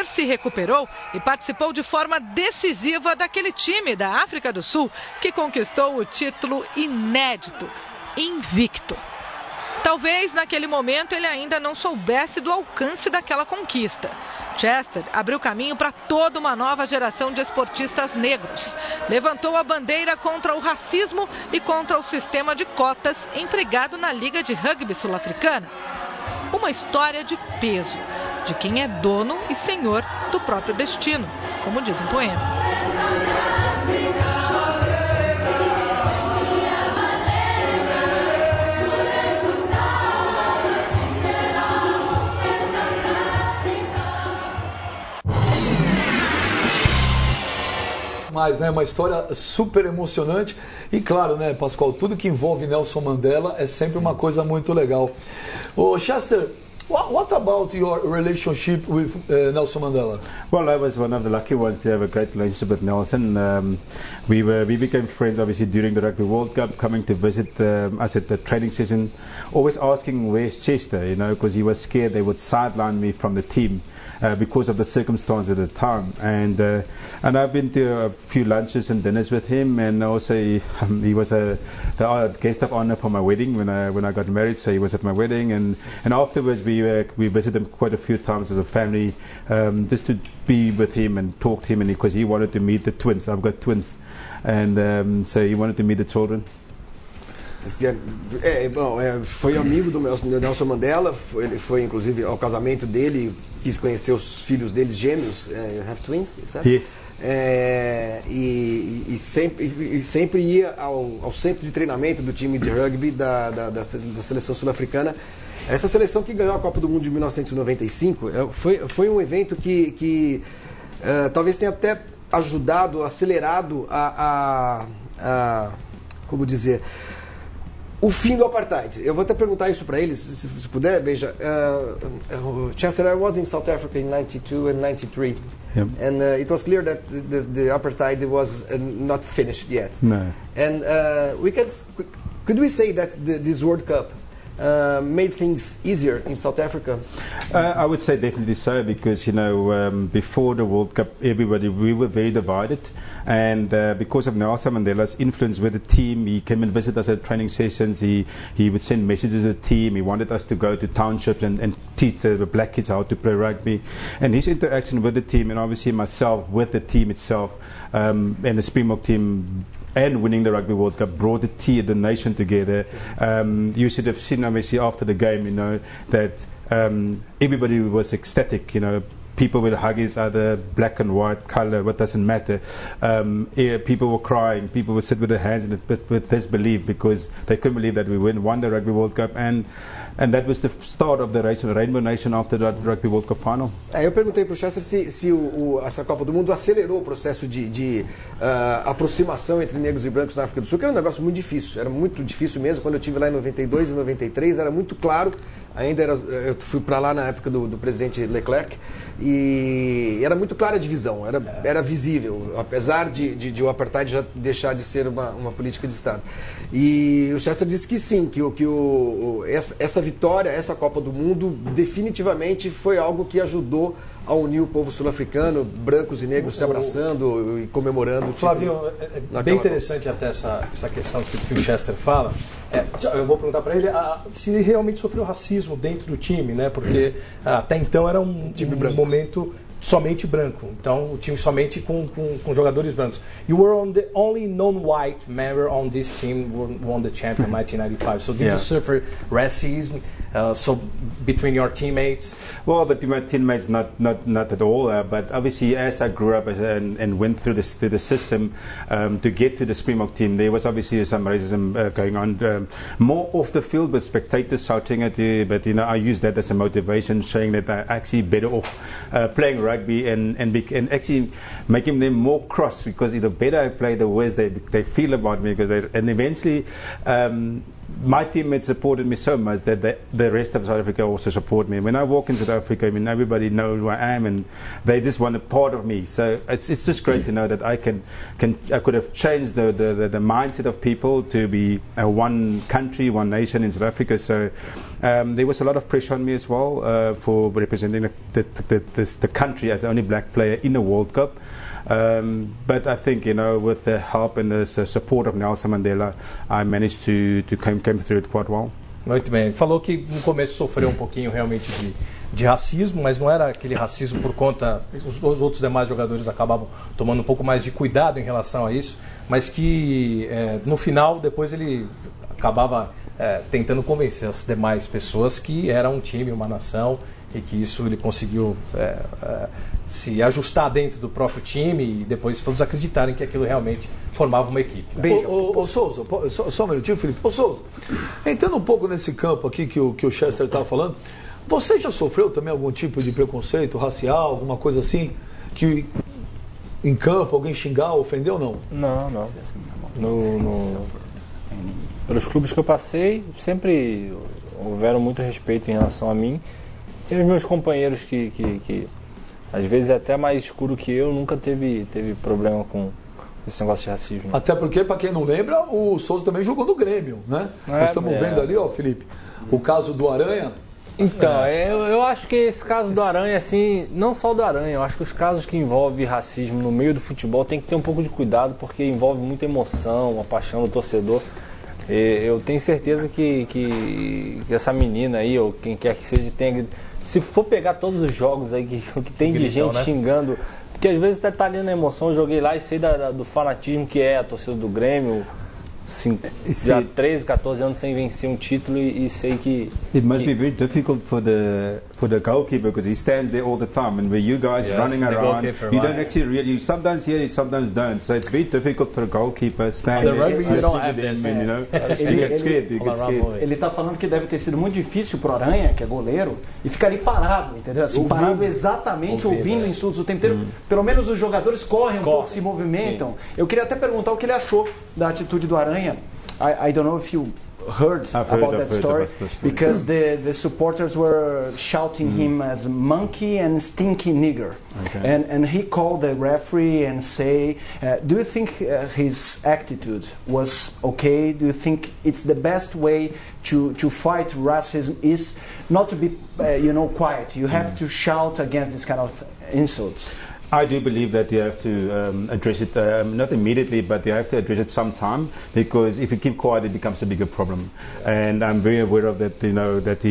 se recuperou e participou de forma decisiva daquele time da África do Sul que conquistou o título inédito, invicto. Talvez naquele momento ele ainda não soubesse do alcance daquela conquista. Chester abriu caminho para toda uma nova geração de esportistas negros. Levantou a bandeira contra o racismo e contra o sistema de cotas empregado na Liga de Rugby Sul-Africana. Uma história de peso, de quem é dono e senhor do próprio destino, como diz um poema. Mas, né, uma história super emocionante e claro, né, Pascoal, tudo que envolve Nelson Mandela é sempre uma coisa muito legal. Oh, Chester, what about your relationship with Nelson Mandela? Well, I was one of the lucky ones to have a great relationship with Nelson. We became friends obviously during the Rugby World Cup, coming to visit us at the training session, always asking where's Chester, you know, because he was scared they would sideline me from the team. Because of the circumstance at the time, and I've been to a few lunches and dinners with him, and also he was the guest of honor for my wedding when I got married. So he was at my wedding, and afterwards we visited him quite a few times as a family, just to be with him and talk to him, and because he wanted to meet the twins. I've got twins, and so he wanted to meet the children. Foi amigo do Nelson Mandela, ele foi inclusive ao casamento dele, quis conhecer os filhos deles gêmeos. You have twins? Yes. E sempre ia ao centro de treinamento do time de rugby da seleção sul-africana. Essa seleção que ganhou a Copa do Mundo de 1995 foi um evento que talvez tenha até ajudado, acelerado como dizer, o fim do apartheid. Eu vou até perguntar isso para eles, se puder. Veja, Chester, I was in South Africa in 92 and 93, yep. And it was clear that the apartheid was not finished yet. No. And could we say that this World Cup made things easier in South Africa? I would say definitely so, because, you know, before the World Cup, we were very divided, and because of Nelson Mandela's influence with the team, he came and visited us at training sessions. He would send messages to the team. He wanted us to go to townships and teach the black kids how to play rugby, and his interaction with the team, and obviously myself with the team itself, and the Springbok team, and winning the Rugby World Cup brought the nation together. You should have seen, obviously, after the game, you know, that everybody was ecstatic, you know. People would hug each other, black and white, color, what doesn't matter. People were crying, people would sit with their hands in it with disbelief, because they couldn't believe that we won the Rugby World Cup, and that was the start of the Rainbow Nation after that Rugby World Cup final. Eu perguntei para o Chester se essa Copa do Mundo acelerou o processo de aproximação entre negros e brancos na África do Sul, que era um negócio muito difícil, era muito difícil mesmo. Quando eu estive lá em 92 e 93, era muito claro. Eu fui para lá na época do presidente Leclerc, e era muito clara a divisão, era visível, apesar de o apartheid já deixar de ser uma política de Estado. E o Chester disse que sim, que essa vitória, essa Copa do Mundo, definitivamente foi algo que ajudou a unir o povo sul-africano, brancos e negros se abraçando e comemorando. Flavinho, é bem interessante até essa questão que o Chester fala. Eu vou perguntar para ele se ele realmente sofreu racismo dentro do time, né? Porque até então era um momento somente branco, então o time somente com jogadores brancos. You were the only non-white member on this team who won the champion in 1995. So did you suffer racism between your teammates? Well, between my teammates, not at all. But obviously, as I grew up and went through the system to get to the Springbok team, there was obviously some racism going on, more off the field with spectators shouting at you. But you know, I used that as a motivation, showing that I actually better off playing rugby and actually making them more cross, because the better I play, the worse they feel about me. And eventually, my teammates supported me so much that the rest of South Africa also support me. When I walk in South Africa, I mean, everybody knows who I am, and they just want a part of me. So it's just great to know that I could have changed the mindset of people to be one country, one nation in South Africa. So there was a lot of pressure on me as well for representing the country as the only black player in the World Cup. But I think, with the help and the support of Nelson Mandela, I managed to come through it quite well. Muito bem. Ele falou que no começo sofreu um pouquinho realmente de racismo, mas não era aquele racismo por conta... Os outros demais jogadores acabavam tomando um pouco mais de cuidado em relação a isso, mas que no final, depois ele acabava tentando convencer as demais pessoas que era um time, uma nação, e que isso ele conseguiu se ajustar dentro do próprio time e depois todos acreditarem que aquilo realmente formava uma equipe. Ô Souza, só um minutinho, Felipe. Ô Souza, entrando um pouco nesse campo aqui que o Chester estava falando, você já sofreu também algum tipo de preconceito racial, alguma coisa assim, que em campo alguém xingar, ofender ou não? Não. Pelos clubes que eu passei, sempre houveram muito respeito em relação a mim. E os meus companheiros que às vezes é até mais escuro que eu, nunca teve problema com esse negócio de racismo. Até porque, para quem não lembra, o Souza também jogou no Grêmio, né? Nós estamos vendo ali, ó, Felipe, o caso do Aranha. Então, eu acho que esse caso do Aranha, assim, não só do Aranha, eu acho que os casos que envolvem racismo no meio do futebol tem que ter um pouco de cuidado, porque envolve muita emoção, a paixão do torcedor. Eu tenho certeza que essa menina aí, ou quem quer que seja, se for pegar todos os jogos aí que tem de gente, né, xingando, porque às vezes tá ali na emoção, eu joguei lá e sei do fanatismo que é a torcida do Grêmio, já 13, 14 anos sem vencer um título e sei que... It must be very difficult for the goalkeeper because he stands there all the time and where you guys running around, you don't actually really, you sometimes hear, you sometimes don't, so it's very difficult for a goalkeeper standing there. The rugby you don't have this. You get scared. Ele está falando que deve ter sido muito difícil pro Aranha, que é goleiro, e ficar ali parado, entendeu? Assim, parado exatamente, ouvindo insultos o tempo inteiro. Pelo menos os jogadores correm um pouco, se movimentam. Sim. Eu queria até perguntar o que ele achou da atitude do Aranha. I don't know if you heard about that story, because the supporters were shouting him as monkey and stinky nigger, and he called the referee and say, do you think his attitude was okay? Do you think it's the best way to fight racism is not to be quiet? You have to shout against this kind of insults. I do believe that you have to address it, not immediately, but you have to address it sometime, because if you keep quiet, it becomes a bigger problem. And I'm very aware of that, that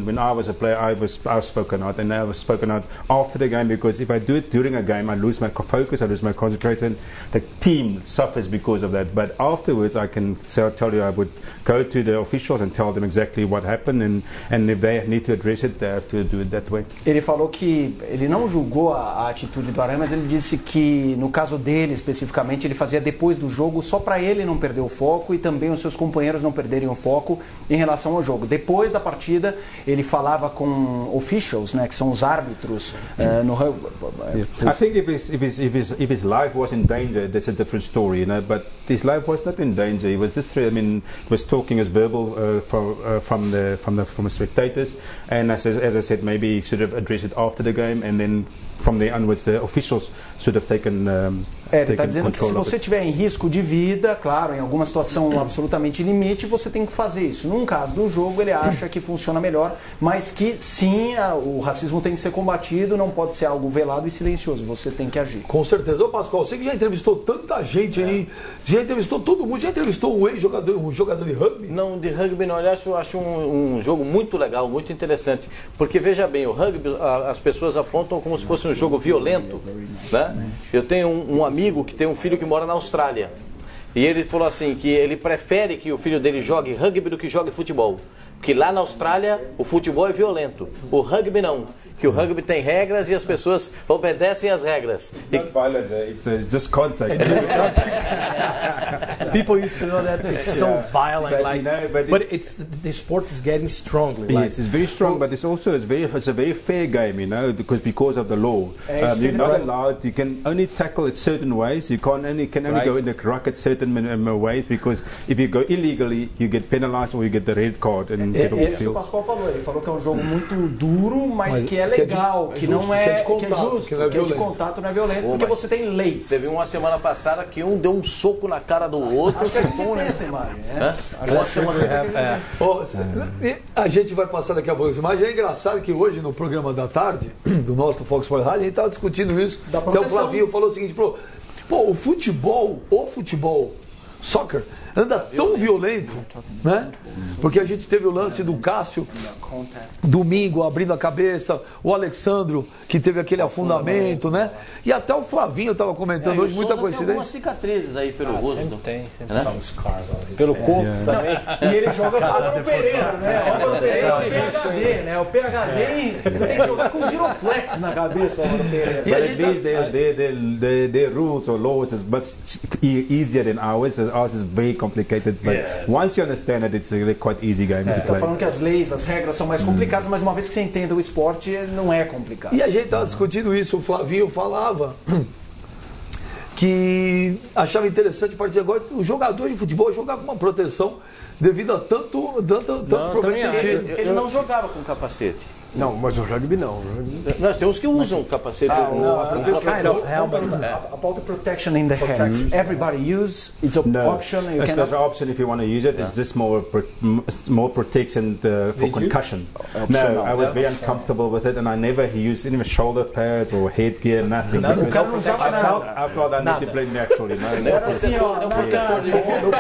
when I was a player, I was spoken out, and I was spoken out after the game, because if I do it during a game, I lose my focus, I lose my concentration, the team suffers because of that. But afterwards, I can tell you, I would go to the officials and tell them exactly what happened, and if they need to address it, they have to do it that way. Ele falou que ele não julgou a atitude do Aranha, mas ele disse que no caso dele especificamente ele fazia depois do jogo só para ele não perder o foco e também os seus companheiros não perderem o foco em relação ao jogo. Depois da partida ele falava com officials, né, que são os árbitros no I think if his life was in danger, that's a different story, but his life was not in danger. He was just was talking as verbal from the spectators, and as I said, maybe he should have addressed it after the game, and then from there onwards the officials should have taken ele está dizendo que se você estiver em risco de vida, claro, em alguma situação absolutamente limite, você tem que fazer isso. Num caso do jogo, ele acha que funciona melhor, mas que sim, o racismo tem que ser combatido, não pode ser algo velado e silencioso, você tem que agir. Com certeza. Ô Pascoal, você que já entrevistou tanta gente aí, já entrevistou todo mundo, já entrevistou um jogador de rugby? Não, de rugby não, eu acho um jogo muito legal, muito interessante, porque veja bem, o rugby, as pessoas apontam como se fosse um jogo violento, né? Eu tenho um amigo que tem um filho que mora na Austrália, e ele falou assim, que ele prefere que o filho dele jogue rugby do que jogue futebol, porque lá na Austrália o futebol é violento, o rugby não. que o rugby tem regras e as pessoas obedecem às regras. It's not violent, it's just contact. People used to know that it's so violent, But, like, you know, but but it's the sport is getting strongly. Like, Yes, it's very strong, but it's a very fair game, you know, because of the law. You're not allowed. You can only tackle it certain ways. You can only go in the ruck at certain ways, because if you go illegally, you get penalized or you get the red card and get off the Isso que o field. Pascoal falou. Ele falou que é um jogo muito duro, mas que é legal, que não é justo, que é de contato, não é violento, porque você tem leis. Teve uma semana passada que um deu um soco na cara do outro. Acho que a gente tem essa imagem. Uma semana A gente vai passar daqui a pouco essa imagem. É engraçado que hoje, no programa da tarde, do nosso Fox Sports Rádio, a gente estava discutindo isso. Até o Flavinho falou o seguinte, falou, o futebol, soccer, anda tão violento, né? Porque a gente teve o lance do Cássio domingo abrindo a cabeça, o Alexandro que teve aquele afundamento, né? E até o Flavinho estava comentando hoje, muita coincidência. Tem algumas cicatrizes aí pelo rosto. Tem. some scars on his Pelo face. corpo também. E ele joga com o Álvaro Pereira, né? O Álvaro Pereira é o PHD, né? O PHD tem que jogar com giroflex na cabeça, o Álvaro Pereira. But at least their rules or laws is much easier than ours. Ours is very complicated, but once you understand it, it's a quite easy game to Tá play. falando que as leis, as regras são mais complicadas, mas uma vez que você entenda o esporte, não é complicado. E a gente estava discutindo isso, o Flavinho falava que achava interessante a partir de agora o jogador de futebol jogar com uma proteção devido a tanto problema que tinha. Ele não jogava com capacete. Não, mas o rugby não. Nós temos que usam capacete. Kind of helmet. About the protection in the head. Everybody use. It's an option. You It's cannot. an option if you want to use it. It's just more protection for concussion. No, I was very uncomfortable with it, and I never used any shoulder pads or headgear, nothing. O cara não usava nada. I felt I need to play naturally. No? Era assim, ó. É um protetor de ombro.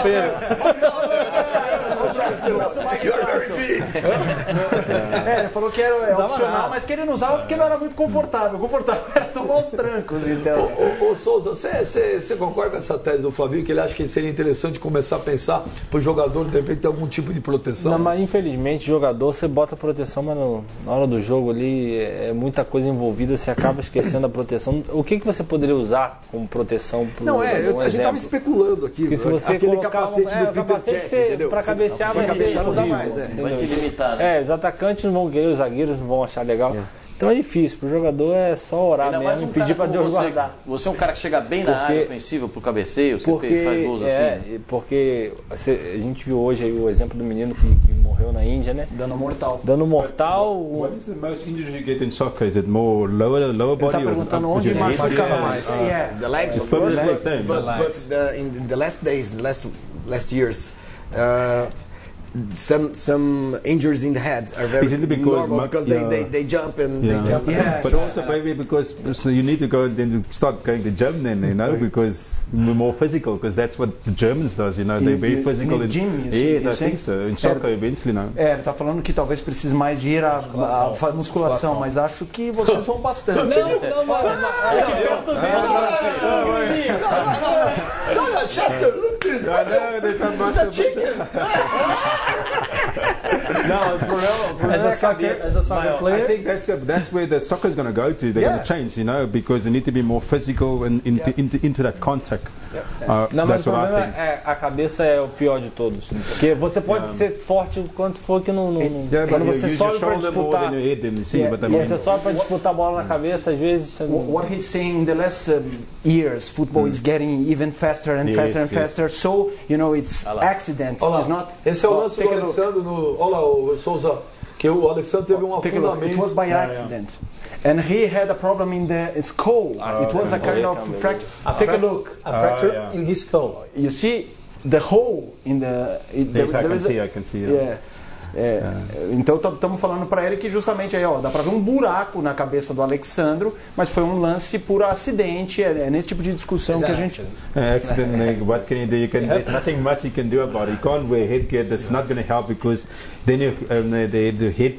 Ele falou que era opcional, mas que ele não usava porque não era muito confortável. Confortável era tomar os trancos, então. Ô Souza, você concorda com essa tese do Flavinho, que ele acha que seria interessante começar a pensar para o jogador de repente ter algum tipo de proteção? Não, mas infelizmente, jogador, você bota proteção, mas na hora do jogo ali é muita coisa envolvida, você acaba esquecendo a proteção. O que você poderia usar como proteção pro Não, jogador? a gente estava especulando aqui. Porque se você aquele colocar capacete do Peter Cech, entendeu? Para cabecear, Pra vai cabecear ser não dá horrível, mais, Vai te limitar, né? os atacantes não vão querer, os zagueiros não vão achar legal. Então é difícil, pro jogador é só orar Ainda mais mesmo um e pedir cara para como Deus você. guardar. Você é um cara que chega bem na área ofensiva pro cabeceio, você faz gols assim. Porque a gente viu hoje aí o exemplo do menino que morreu na Índia, né? Dano mortal. Dano mortal. What is the most injuries you get in soccer? Is it more lower Ele body tá or perguntando onde machucava mais. The legs, of first course, leg. but in the last days, last years, some injuries in the head are very Is it because normal because they jump and they jump. But also maybe because so you need to go and then start going to gym then, you know, because we're more physical, because that's what the Germans does, you know, they're very physical. In gym, yes, I think so. In soccer eventually now. Ele tá falando que talvez precise mais de ir à musculação, mas acho que vocês vão bastante. Olha, Chester, look at this. It's a chicken. Não, o problema é a cabeça. As a soccer I player, think that's where the soccer is going to go to. They're going to change, you know, because they need to be more physical and into that contact. Não, mas That's o what I problema think. é a cabeça é o pior de todos. Porque você pode ser forte o quanto for que não. Yeah, Quando but you você use your sobe para shoulder more disputar. than your head, then you see. But I Quando mean, você sobe para disputar a bola na cabeça, às vezes. Você não... What he's saying in the last years, football is getting even faster and Yes, faster and yes. faster. So, you know, it's accident. Olha It's lá, not. esse é o lance do Take a look. Alexandre Olha lá, o Souza, que o Alexandre teve um Take a look. It afundamento. was by accident. And he had a problem in the skull. It was a kind of fracture. take a look. A fracture yeah. in his skull. You see the hole in the. yes, I can see. Yeah. Então estamos falando para ele que justamente aí, ó, dá para ver um buraco na cabeça do Alexandro, mas foi um lance por acidente. É nesse tipo de discussão que a gente. Accident, what can you do? There's nothing much you can do about it. You can't wear headgear. That's not going to help, because then the head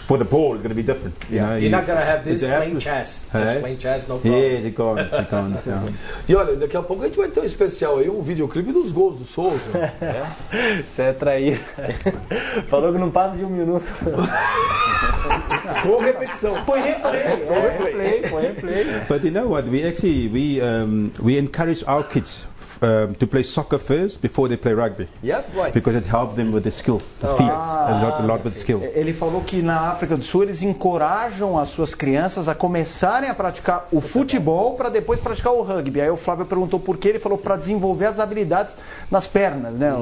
for the ball, it's going to be different. You're not going to have this playing chess. Just playing chess, no problem. Yeah, you can't. E olha, daqui a pouco a gente vai ter um especial aí, um videoclipe dos gols do Souza. Você é traíra. Falou que não passa de 1 minuto. Com repetição. Põe replay. But you know what? We encourage our kids to play soccer first before they play rugby. Yep, right. Because it helped them with the skill, the feet, a lot with skill. Ele falou que na África do Sul eles encorajam as suas crianças a começarem a praticar o futebol para depois praticar o rugby. Aí o Flávio perguntou por quê, ele falou para desenvolver as habilidades nas pernas, né?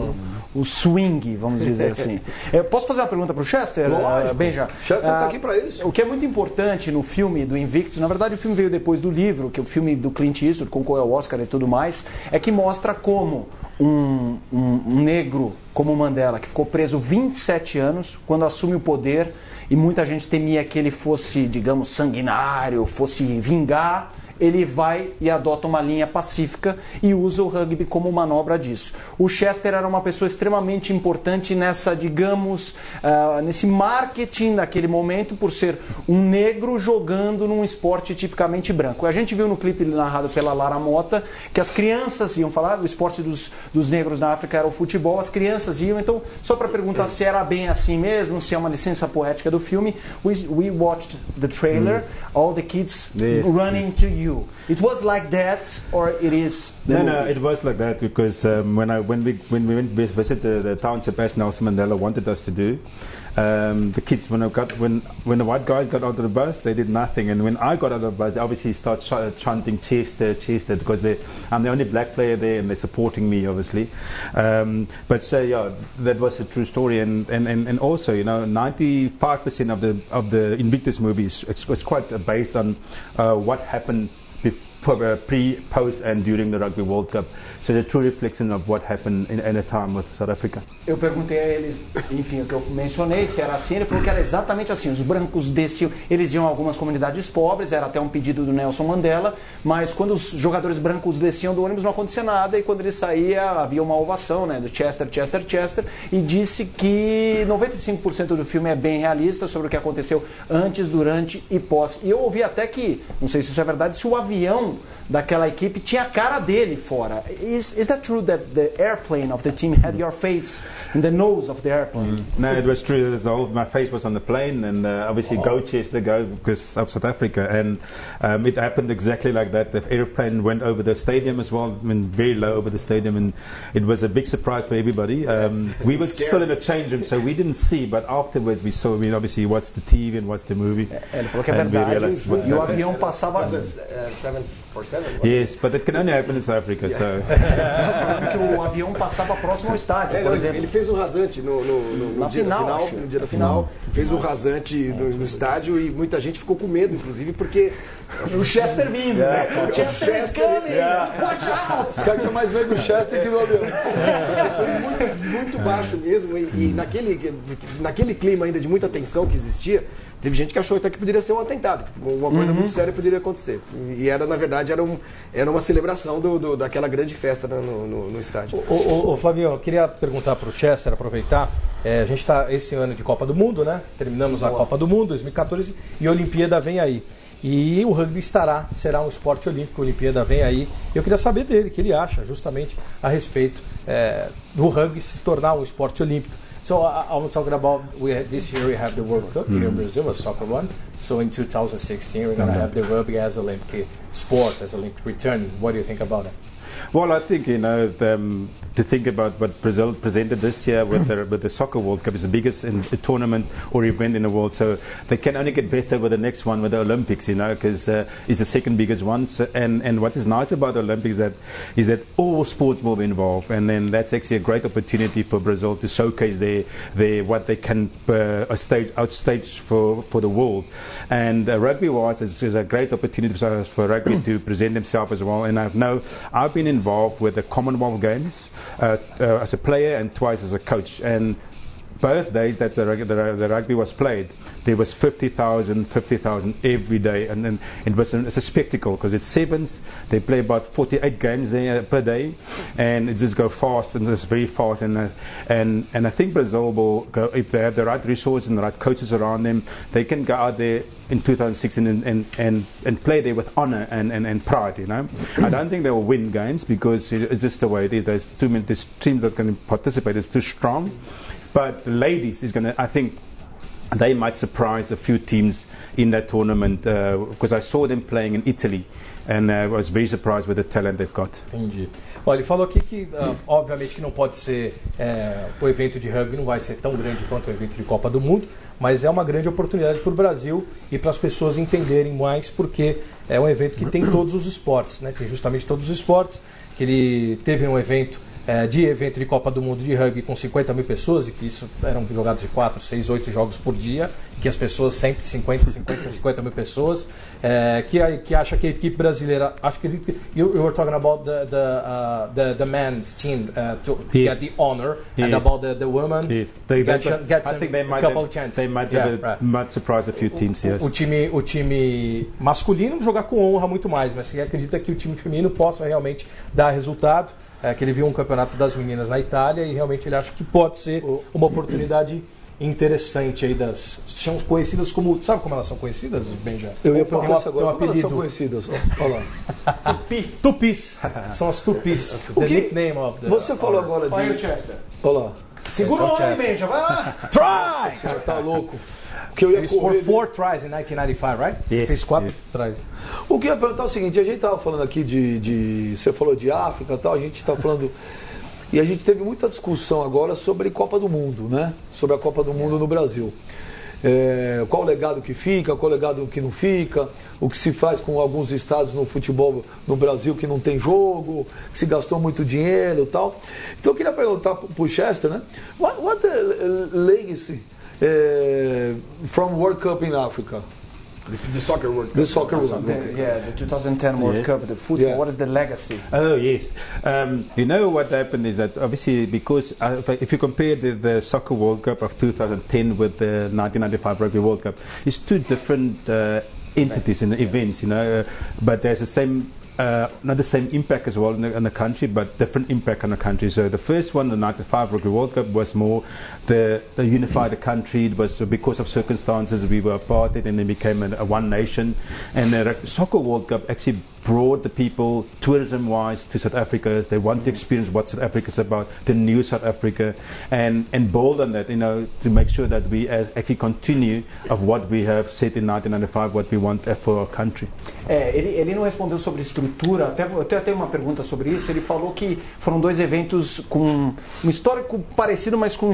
O swing, vamos dizer assim. Posso fazer uma pergunta para o Chester? Benja? Chester está aqui para isso. O que é muito importante no filme do Invictus, na verdade o filme veio depois do livro, que é o filme do Clint Eastwood, concorreu ao Oscar e tudo mais, é que mostra como um negro como Mandela, que ficou preso 27 anos, quando assume o poder, e muita gente temia que ele fosse, digamos, sanguinário, fosse vingar, ele vai e adota uma linha pacífica e usa o rugby como manobra disso. O Chester era uma pessoa extremamente importante nessa, digamos, nesse marketing daquele momento, por ser um negro jogando num esporte tipicamente branco. A gente viu no clipe narrado pela Lara Mota que as crianças iam falar, o esporte dos negros na África era o futebol, as crianças iam, então, só para perguntar se era bem assim mesmo, se é uma licença poética do filme, we watched the trailer, all the kids running to you. It was like that, or it is? No, it was like that because when we went to visit the township as Nelson Mandela wanted us to do, the kids when the white guys got out of the bus, they did nothing, and when I got out of the bus, they obviously start chanting Chester, Chester, because I'm the only black player there, and they're supporting me, obviously. But so yeah, that was a true story, and also 95% of the Invictus movies was quite based on what happened pre, post and during the Rugby World Cup. So it's a true reflection of what happened in a time with South Africa. Eu perguntei a ele, enfim, o que eu mencionei, se era assim, ele falou que era exatamente assim, os brancos desciam, eles iam a algumas comunidades pobres, era até um pedido do Nelson Mandela, mas quando os jogadores brancos desciam do ônibus não acontecia nada, e quando ele saía havia uma ovação, né, do Chester, Chester, Chester, e disse que 95% do filme é bem realista sobre o que aconteceu antes, durante e pós. E eu ouvi até que, não sei se isso é verdade, se o avião daquela equipe tinha a cara dele fora. Is that true that the airplane of the team had your face in the nose of the airplane? No, it was true. My face was on the plane, and obviously go Chester, go, because of South Africa. And it happened exactly like that. The airplane went over the stadium as well, I mean, very low over the stadium, and it was a big surprise for everybody. We were still in a change room, so we didn't see, but afterwards we saw, obviously watched the TV and watched the movie. Ele falou que é verdade, e o avião passava... 747? Yes, but it can only happen in South Africa, so... que o avião passava próximo ao estádio, por exemplo. Ele fez um rasante no dia da final, fez um rasante no estádio e muita gente ficou com medo, inclusive, porque o Chester vindo, né? O Chester is coming! Watch out! Os caras tinham mais medo do Chester que do avião. Foi muito baixo mesmo, e naquele clima ainda de muita tensão que existia, teve gente que achou até que poderia ser um atentado, uma coisa muito séria poderia acontecer. E era, na verdade, era uma celebração daquela grande festa no estádio. Ô Flavinho, eu queria perguntar para o Chester, aproveitar, a gente está esse ano de Copa do Mundo, né? Terminamos a Copa do Mundo 2014 e a Olimpíada vem aí. E o rugby será um esporte olímpico, a Olimpíada vem aí. Eu queria saber dele, o que ele acha justamente a respeito do rugby se tornar um esporte olímpico. So I'm talking about this year we have the World Cup here in Brazil, a soccer one. So in 2016 we're going to have the rugby as Olympic sport, as Olympic return. What do you think about it? Well, I think, to think about what Brazil presented this year with the Soccer World Cup is the biggest tournament or event in the world. So they can only get better with the next one, with the Olympics, because it's the second biggest one. So, and what is nice about the Olympics is that all sports will be involved. And then that's actually a great opportunity for Brazil to showcase their what they can outstage for the world. And rugby-wise, is a great opportunity for rugby to present themselves as well. And I've been involved with the Commonwealth Games as a player and twice as a coach, and both days that the rugby was played, there was 50,000 every day, and then it's a spectacle because it's sevens. They play about 48 games per day, and it just go fast and it's very fast. And I think Brazil will go, if they have the right resources and the right coaches around them, they can go out there in 2016 and play there with honor and pride. You know, I don't think they will win games because it's just the way it is. There's too many teams that can participate. It's too strong. But the ladies is going to, I think, they might surprise a few teams in that tournament because I saw them playing in Italy and I was very surprised with the talent they've got. Entendi. Olha, ele falou aqui que, obviamente, que não pode ser, o evento de rugby não vai ser tão grande quanto o evento de Copa do Mundo, mas é uma grande oportunidade para o Brasil e para as pessoas entenderem mais, porque é um evento que tem todos os esportes, né? Tem justamente todos os esportes, que ele teve um evento de Copa do Mundo de rugby com 50 mil pessoas, e que isso eram jogados de 4, 6, 8 jogos por dia, que as pessoas sempre 50 mil pessoas, que acha que a equipe brasileira, acho que you were talking about the men's team to get the honor, and about the women get I think they might couple chances. They might surprise a few teams. Yes. O time masculino jogar com honra muito mais, mas você acredita que o time feminino possa realmente dar resultado? Que ele viu um campeonato das meninas na Itália e realmente ele acha que pode ser uma oportunidade interessante aí são conhecidas como, sabe como elas são conhecidas, Benja? Eu ia perguntar isso agora, como elas são conhecidas? Olha lá. Tupis. São as Tupis. O que você falou agora de... Olha o Chester. Olha lá. Segura o homem, Benja, vai lá. Try! Você tá louco. Que eu ia Ele scored 4 tries in 1995, right? Yes, fez 4 tries. O que eu ia perguntar é o seguinte, a gente estava falando aqui você falou de África e tal, a gente está falando, e a gente teve muita discussão agora sobre Copa do Mundo, né? Sobre a Copa do Mundo no Brasil. Qual o legado que fica, qual o legado que não fica, o que se faz com alguns estados no futebol no Brasil que não tem jogo, que se gastou muito dinheiro e tal. Então eu queria perguntar para o Chester, né? What the legacy from World Cup in Africa? The soccer World Cup. The soccer World Cup. The 2010 World Cup, the football. Yeah. What is the legacy? Oh yes, you know what happened is that obviously because if you compare the soccer World Cup of 2010 with the 1995 Rugby World Cup, it's two different entities and events, you know, but there's the same. Not the same impact as well in the country, but different impact on the country. So the first one, the 95 Rugby World Cup, was more the unified the country. It was because of circumstances we were aparted and then became a one nation. And the Soccer World Cup actually brought the people tourism-wise to South Africa. They want to experience what South Africa is about, the new South Africa, and build on that, you know, to make sure that we actually continue of what we have said in 1995, what we want for our country. Ele não respondeu sobre estrutura, até tenho uma pergunta sobre isso. Ele falou que foram dois eventos com um histórico parecido, mas com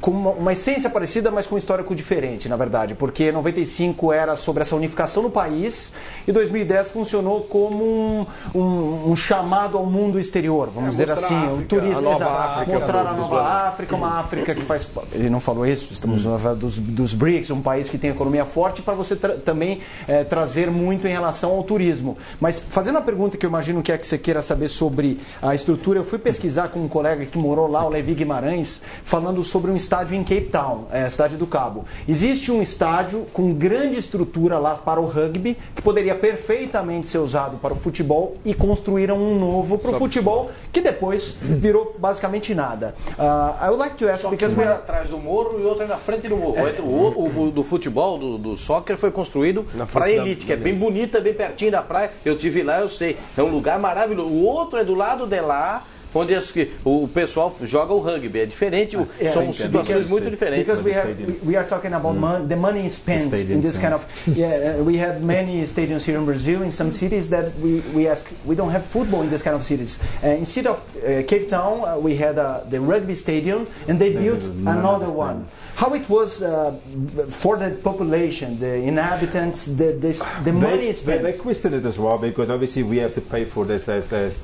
uma essência parecida, mas com um histórico diferente, na verdade, porque 95 era sobre essa unificação no país e 2010 funcionou como um chamado ao mundo exterior, vamos dizer assim, um turismo, mostrar a nova África, uma África que faz, ele não falou isso, estamos falando dos BRICS, um país que tem economia forte, para você também trazer muito em relação ao turismo. Mas fazendo a pergunta que eu imagino que você queira saber sobre a estrutura, eu fui pesquisar com um colega que morou lá, o Levi Guimarães, falando sobre um estádio em Cape Town, cidade do Cabo. Existe um estádio com grande estrutura lá para o rugby, que poderia perfeitamente ser usado para o futebol, e construíram um novo para o futebol, que depois virou basicamente nada. I would like to ask, because um atrás do morro e outro na frente do morro. O do futebol, do soccer, foi construído para a elite, que é bem bonita, bem pertinho da praia. Eu tive lá, eu sei. É um lugar maravilhoso. O outro é do lado de lá, onde o pessoal joga o rugby. É diferente, são situações muito diferentes. Because we are talking about the money spent in this kind of... we had many stadiums here in Brazil, in some cities that we ask, we don't have football in this kind of cities. Instead of Cape Town, we had the rugby stadium, and they built another one. How it was for the population, the inhabitants, the money spent? They questioned it as well, because obviously we have to pay for this as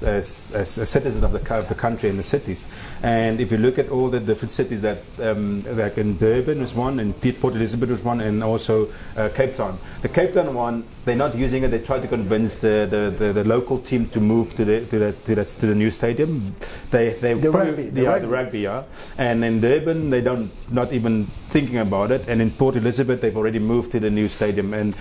citizens of the country. of the country and the cities. And if you look at all the different cities that, like in Durban was one, and Port Elizabeth was one, and also Cape Town. The Cape Town one, they're not using it. They try to convince the local team to move to the new stadium. The rugby, yeah. And in Durban, they not even thinking about it. And in Port Elizabeth, they've already moved to the new stadium. And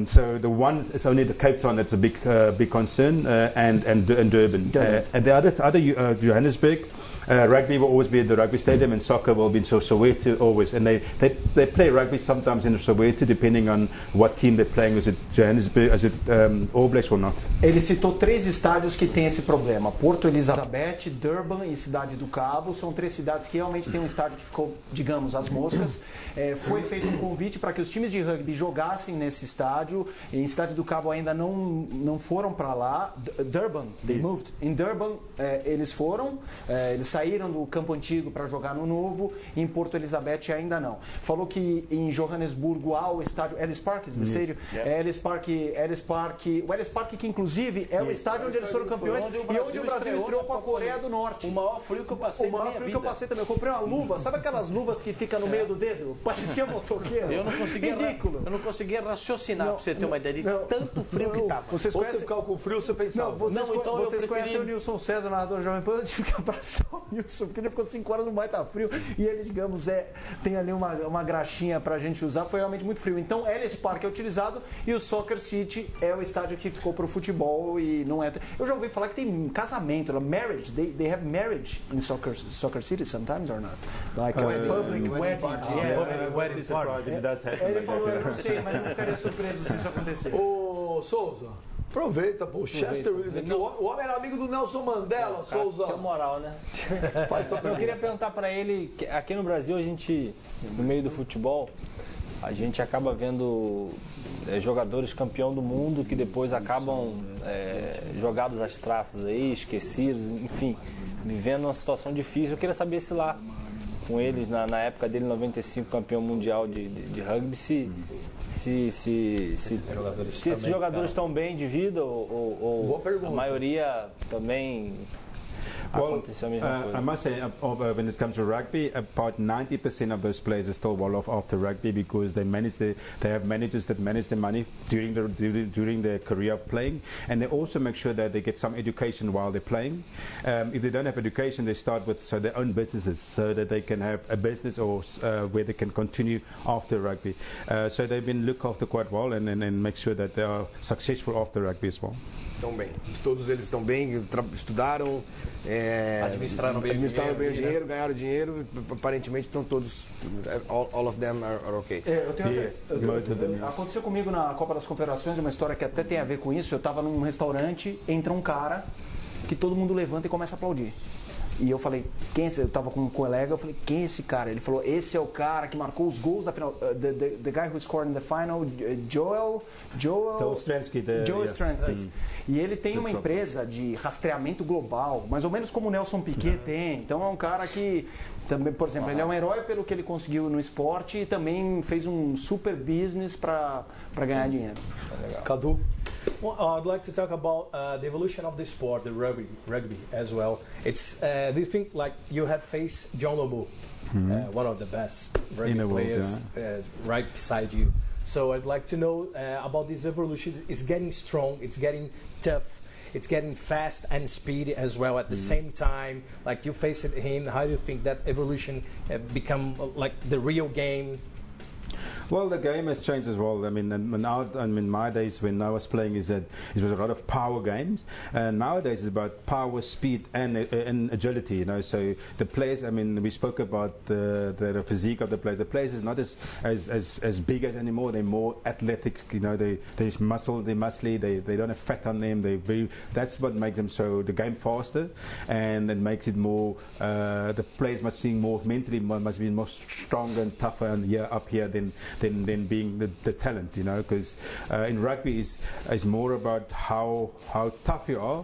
so the one is only the Cape Town that's a big concern, and Durban. And the other Johannesburg. Rugby will always be at the rugby stadium, and soccer will be in Soweto always. And they play rugby sometimes in Soweto, depending on what team they're playing. Is it Johannesburg, is it All Blacks or not? Ele citou 3 estádios que têm esse problema: Porto Elizabeth, Durban e Cidade do Cabo. São 3 cidades que realmente têm um estádio que ficou, digamos, às moscas. Foi feito um convite para que os times de rugby jogassem nesse estádio. Em Cidade do Cabo ainda não foram para lá. Durban, they moved. Em Durban, eles foram. Eles saíram do campo antigo para jogar no novo. Em Porto Elizabeth ainda não. Falou que em Johannesburgo há o estádio Ellis Park, is the stadium? Yeah. Ellis Park, o Ellis Park que inclusive é o estádio onde eles foram campeões e onde o Brasil estreou com a Coreia do Norte. O maior frio que eu passei na minha vida. Que eu passei também. Eu comprei uma luva, sabe aquelas luvas que ficam no meio do dedo? Parecia motoqueiro. Eu não conseguia raciocinar, para você ter uma ideia de tanto frio que estava. Vocês ficava com frio, você pensava. Então vocês conhecem o Nilson César, narrador Jovem Pan, eu tive que abraçar o Nilson, porque ele ficou 5 horas no baita frio e ele, digamos, tem ali uma graxinha pra gente usar. Foi realmente muito frio. Então, Ellis Park é utilizado e o Soccer City é o estádio que ficou pro futebol e não é... Eu já ouvi falar que tem casamento, marriage, they have marriage in Soccer City sometimes or not? Like public wedding party. Ele falou, eu não sei, mas não ficaria surpreso se isso acontecer. Ô, Souza, aproveita, pô. O Chester Williams aqui. O homem era amigo do Nelson Mandela, Souza. Que moral, né? Eu queria perguntar para ele, que aqui no Brasil a gente, no meio do futebol, a gente acaba vendo jogadores campeão do mundo que depois acabam jogados às traças aí, esquecidos, enfim, vivendo uma situação difícil. Eu queria saber se lá, com eles, na época dele, 95, campeão mundial de rugby, se esses jogadores estão bem de vida ou a maioria também aconteceu a mesma coisa. I must say, when it comes to rugby, about 90% of those players are still well off after rugby because they have managers that manage their money during their career of playing, and they also make sure that they get some education while they're playing. If they don't have education, they start with their own businesses so that they can have a business or where they can continue after rugby. So they've been looked after quite well and make sure that they are successful after rugby as well. Estão bem. Todos eles estão bem, estudaram, administraram bem o dinheiro, ganharam dinheiro. Aparentemente estão todos, all of them are okay. Aconteceu comigo na Copa das Confederações, uma história que até tem a ver com isso. Eu estava num restaurante, entra um cara que todo mundo levanta e começa a aplaudir. E eu falei, quem é esse? Eu estava com um colega, eu falei, quem é esse cara? Ele falou, esse é o cara que marcou os gols da final. The guy who scored in the final, Joel Stransky. E ele tem uma empresa de rastreamento global, mais ou menos como o Nelson Piquet tem. Então é um cara que também, por exemplo, ele é um herói pelo que ele conseguiu no esporte e também fez um super business para ganhar dinheiro. Cadu? Well, I'd like to talk about the evolution of the sport, the rugby as well. It's do you think like you have faced John Lobo, one of the best rugby players right beside you? So I'd like to know about this evolution. It's getting strong, it's getting tough, it's getting fast and speedy as well at the same time. Like you faced him, how do you think that evolution become like the real game? Well, the game has changed as well. I mean, in my days when I was playing, it was a lot of power games. And nowadays it's about power, speed, and agility. You know, so the players. I mean, we spoke about the physique of the players. The players is not as big as anymore. They're more athletic. You know, they're muscly. They don't have fat on them. That's what makes them so the game faster, and it makes it more. The players must be more mentally must be more stronger and tougher and up here than being the talent, you know, because in rugby is more about how tough you are,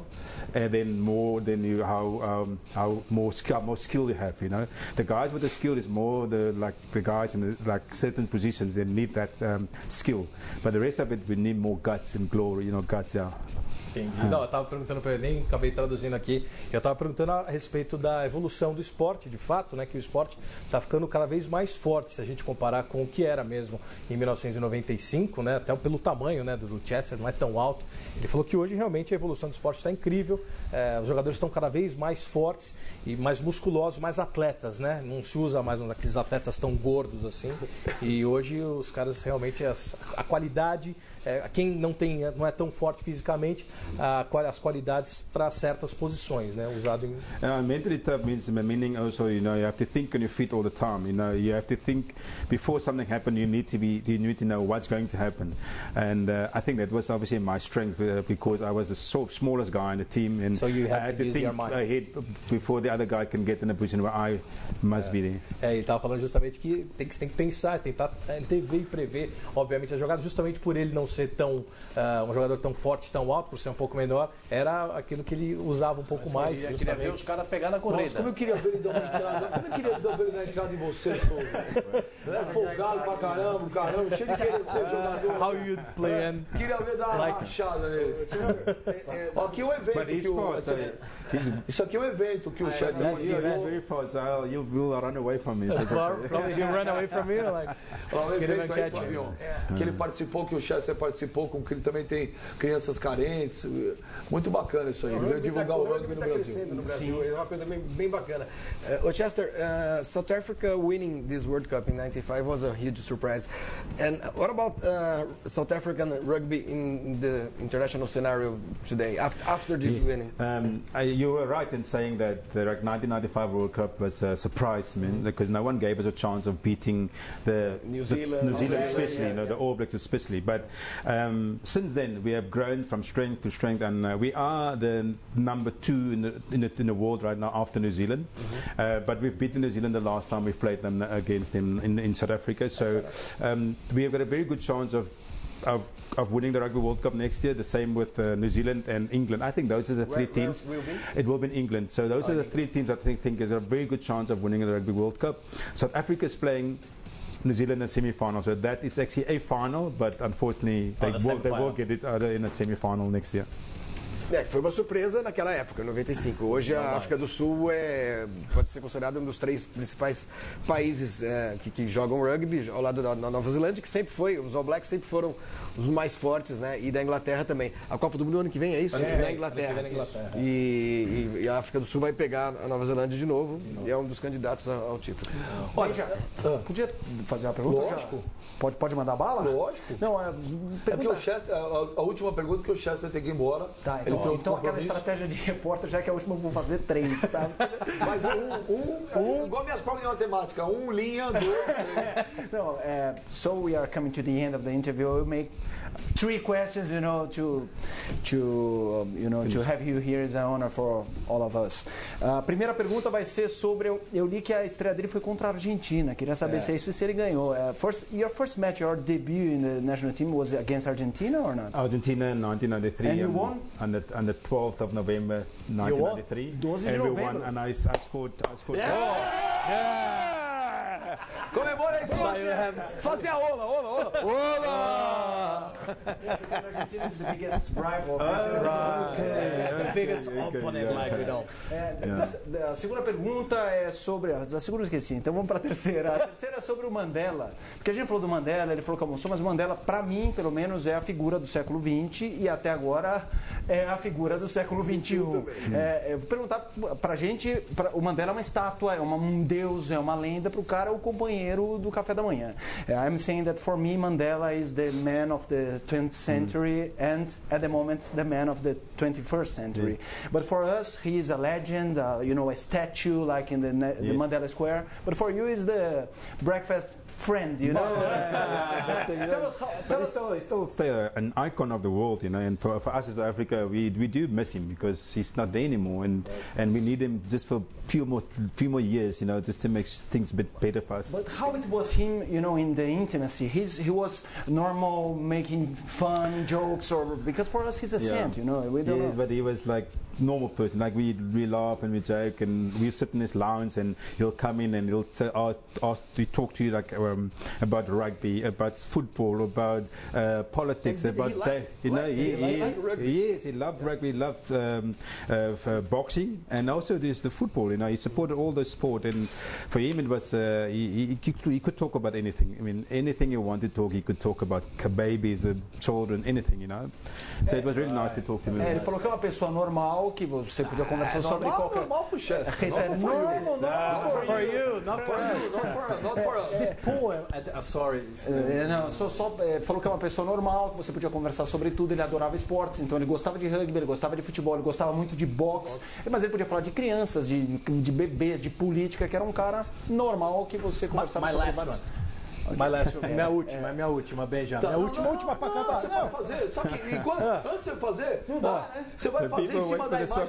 and then more than how more skill you have, you know. The guys with the skill is more the guys in certain positions, they need that skill, but the rest of it we need more guts and glory, you know, guts. Yeah. Entendi. Não, eu estava perguntando para ele, nem acabei traduzindo aqui. Eu estava perguntando a respeito da evolução do esporte, de fato, né? Que o esporte está ficando cada vez mais forte, se a gente comparar com o que era mesmo em 1995, né? Até pelo tamanho, né, do Chester, não é tão alto. Ele falou que hoje realmente a evolução do esporte está incrível. Os jogadores estão cada vez mais fortes e mais musculosos, mais atletas, né? Não se usa mais aqueles atletas tão gordos assim. E hoje os caras realmente, a qualidade, quem não é tão forte fisicamente, as qualidades para certas posições, né? Usado em... mentally tough meaning also, you have to think on your feet all the time. You have to think before something happens. You need to know what's going to happen. And I think that was obviously my strength because I was the smallest guy in the team, and so you I had to think ahead before the other guy can get in a position where I must be there. Ele estava falando justamente que tem que pensar, tentar antever e prever, obviamente, a jogada, justamente por ele não ser tão um jogador tão forte, tão alto, por ser um pouco menor, era aquilo que ele usava um pouco mais. Eu queria ver os caras pegar na corrida. Nossa, como eu queria ver ele dar uma entrada. Como eu queria ver ele dar entrada em você, Souza. É folgado pra caramba, cheio de querer ser jogador. How you play and... Queria ver dar uma rachada nele. Aqui é um evento. Isso aqui é um evento que o chefe He's very fast. You will run away from me. Probably he'll run away from you. Like, um evento aí, Flavião, que ele participou, que o Chester participou, com que ele também tem crianças carentes. Muito bacana isso aí. Ele veio divulgar o rugby no Brasil. No Brasil. É uma coisa bem bacana. Chester, South Africa winning this World Cup in '95 was a huge surprise. And what about South African rugby in the international scenario today after this winning? You were right in saying that the 1995 World Cup was a surprise, because no one gave us a chance of beating the New Zealand especially, the All Blacks especially. But since then, we have grown from strength to strength, and we are the number 2 in the world right now after New Zealand. But we've beaten New Zealand the last time we played them against them in South Africa. So we have got a very good chance of winning the Rugby World Cup next year. The same with New Zealand and England. I think those are the three teams. It will be in England. So those are the three teams I think has a very good chance of winning the Rugby World Cup. South Africa is playing New Zealand in a semi-final. So that is actually a final, but unfortunately they will get it either in a semi-final next year. Foi uma surpresa naquela época, em 95. Hoje a África do Sul pode ser considerada um dos 3 principais países que jogam rugby, ao lado da Nova Zelândia, que sempre foi, os All Blacks sempre foram os mais fortes, né? E da Inglaterra também. A Copa do Mundo ano que vem é isso? Na Inglaterra. E a África do Sul vai pegar a Nova Zelândia de novo e é um dos candidatos ao título. Olha, podia fazer uma pergunta? Lógico. Pode mandar bala? Lógico. Não, porque o Chester, a última pergunta que o Chester tem que ir embora. Tá, então aquela estratégia de repórter, já que a última eu vou fazer 3, tá? Mas igual minhas provas de matemática, 1 linha, 2, 3. No, so we are coming to the end of the interview. We'll make 3 questions, to have you here is an honor for all of us. A primeira pergunta vai ser sobre, eu li que a estreia dele foi contra a Argentina. Queria saber se é isso e se ele ganhou. Your first match, your debut in the national team was against Argentina or not? Argentina in 1993. And you won? On the 12th of November 1993. 12 de novembro. We won, and I scored. Comemora aí, fazer a ola! Argentina is the biggest rival. The biggest opponent, like we know. A segunda pergunta é sobre... A segunda eu esqueci, então vamos para a terceira. A terceira é sobre o Mandela. Porque a gente falou do Mandela, ele falou que almoçou, mas o Mandela, para mim, pelo menos, é a figura do século XX e até agora é a figura do século XXI. Eu vou perguntar pra gente, o Mandela é uma estátua, é um deus, é uma lenda, pro cara é o companheiro do café da manhã. I'm saying that for me, Mandela is the man of the 20th century and at the moment the man of the 21st century. But for us, he is a legend, a statue like in the Mandela Square. But for you, is the breakfast friend, Still an icon of the world, and for us as Africa, we do miss him because he's not there anymore, and we need him just for few more years, just to make things a bit better for us. But how it was him, in the intimacy? He was normal, making fun jokes, or because for us he's a saint, we don't know. But he was like normal person. Like we laugh and we joke, and we sit in this lounge, and he'll come in and he'll say, we talk to you like about rugby, about football, about politics, about yes, he loved rugby, he loved boxing, and also there's the football. He supported all the sport, and for him it was he could talk about anything. I mean, anything he wanted to talk, he could talk about babies, children, anything. So it was really nice to talk to him. Ele falou que é uma pessoa normal, que você podia conversar sobre qualquer... Normal pro chefe. Not for you, not for us. Not for us. The poem, sorry. Falou que é uma pessoa normal, que você podia conversar sobre tudo, ele adorava esportes, então ele gostava de rugby, ele gostava de futebol, ele gostava muito de boxe, mas ele podia falar de crianças, de bebês, de política, que era um cara normal que você conversava sobre vários... Minha última, Benja. Minha última pra acabar. Você vai fazer, só que antes de você fazer, não dá, né? Você vai fazer em cima da imagem.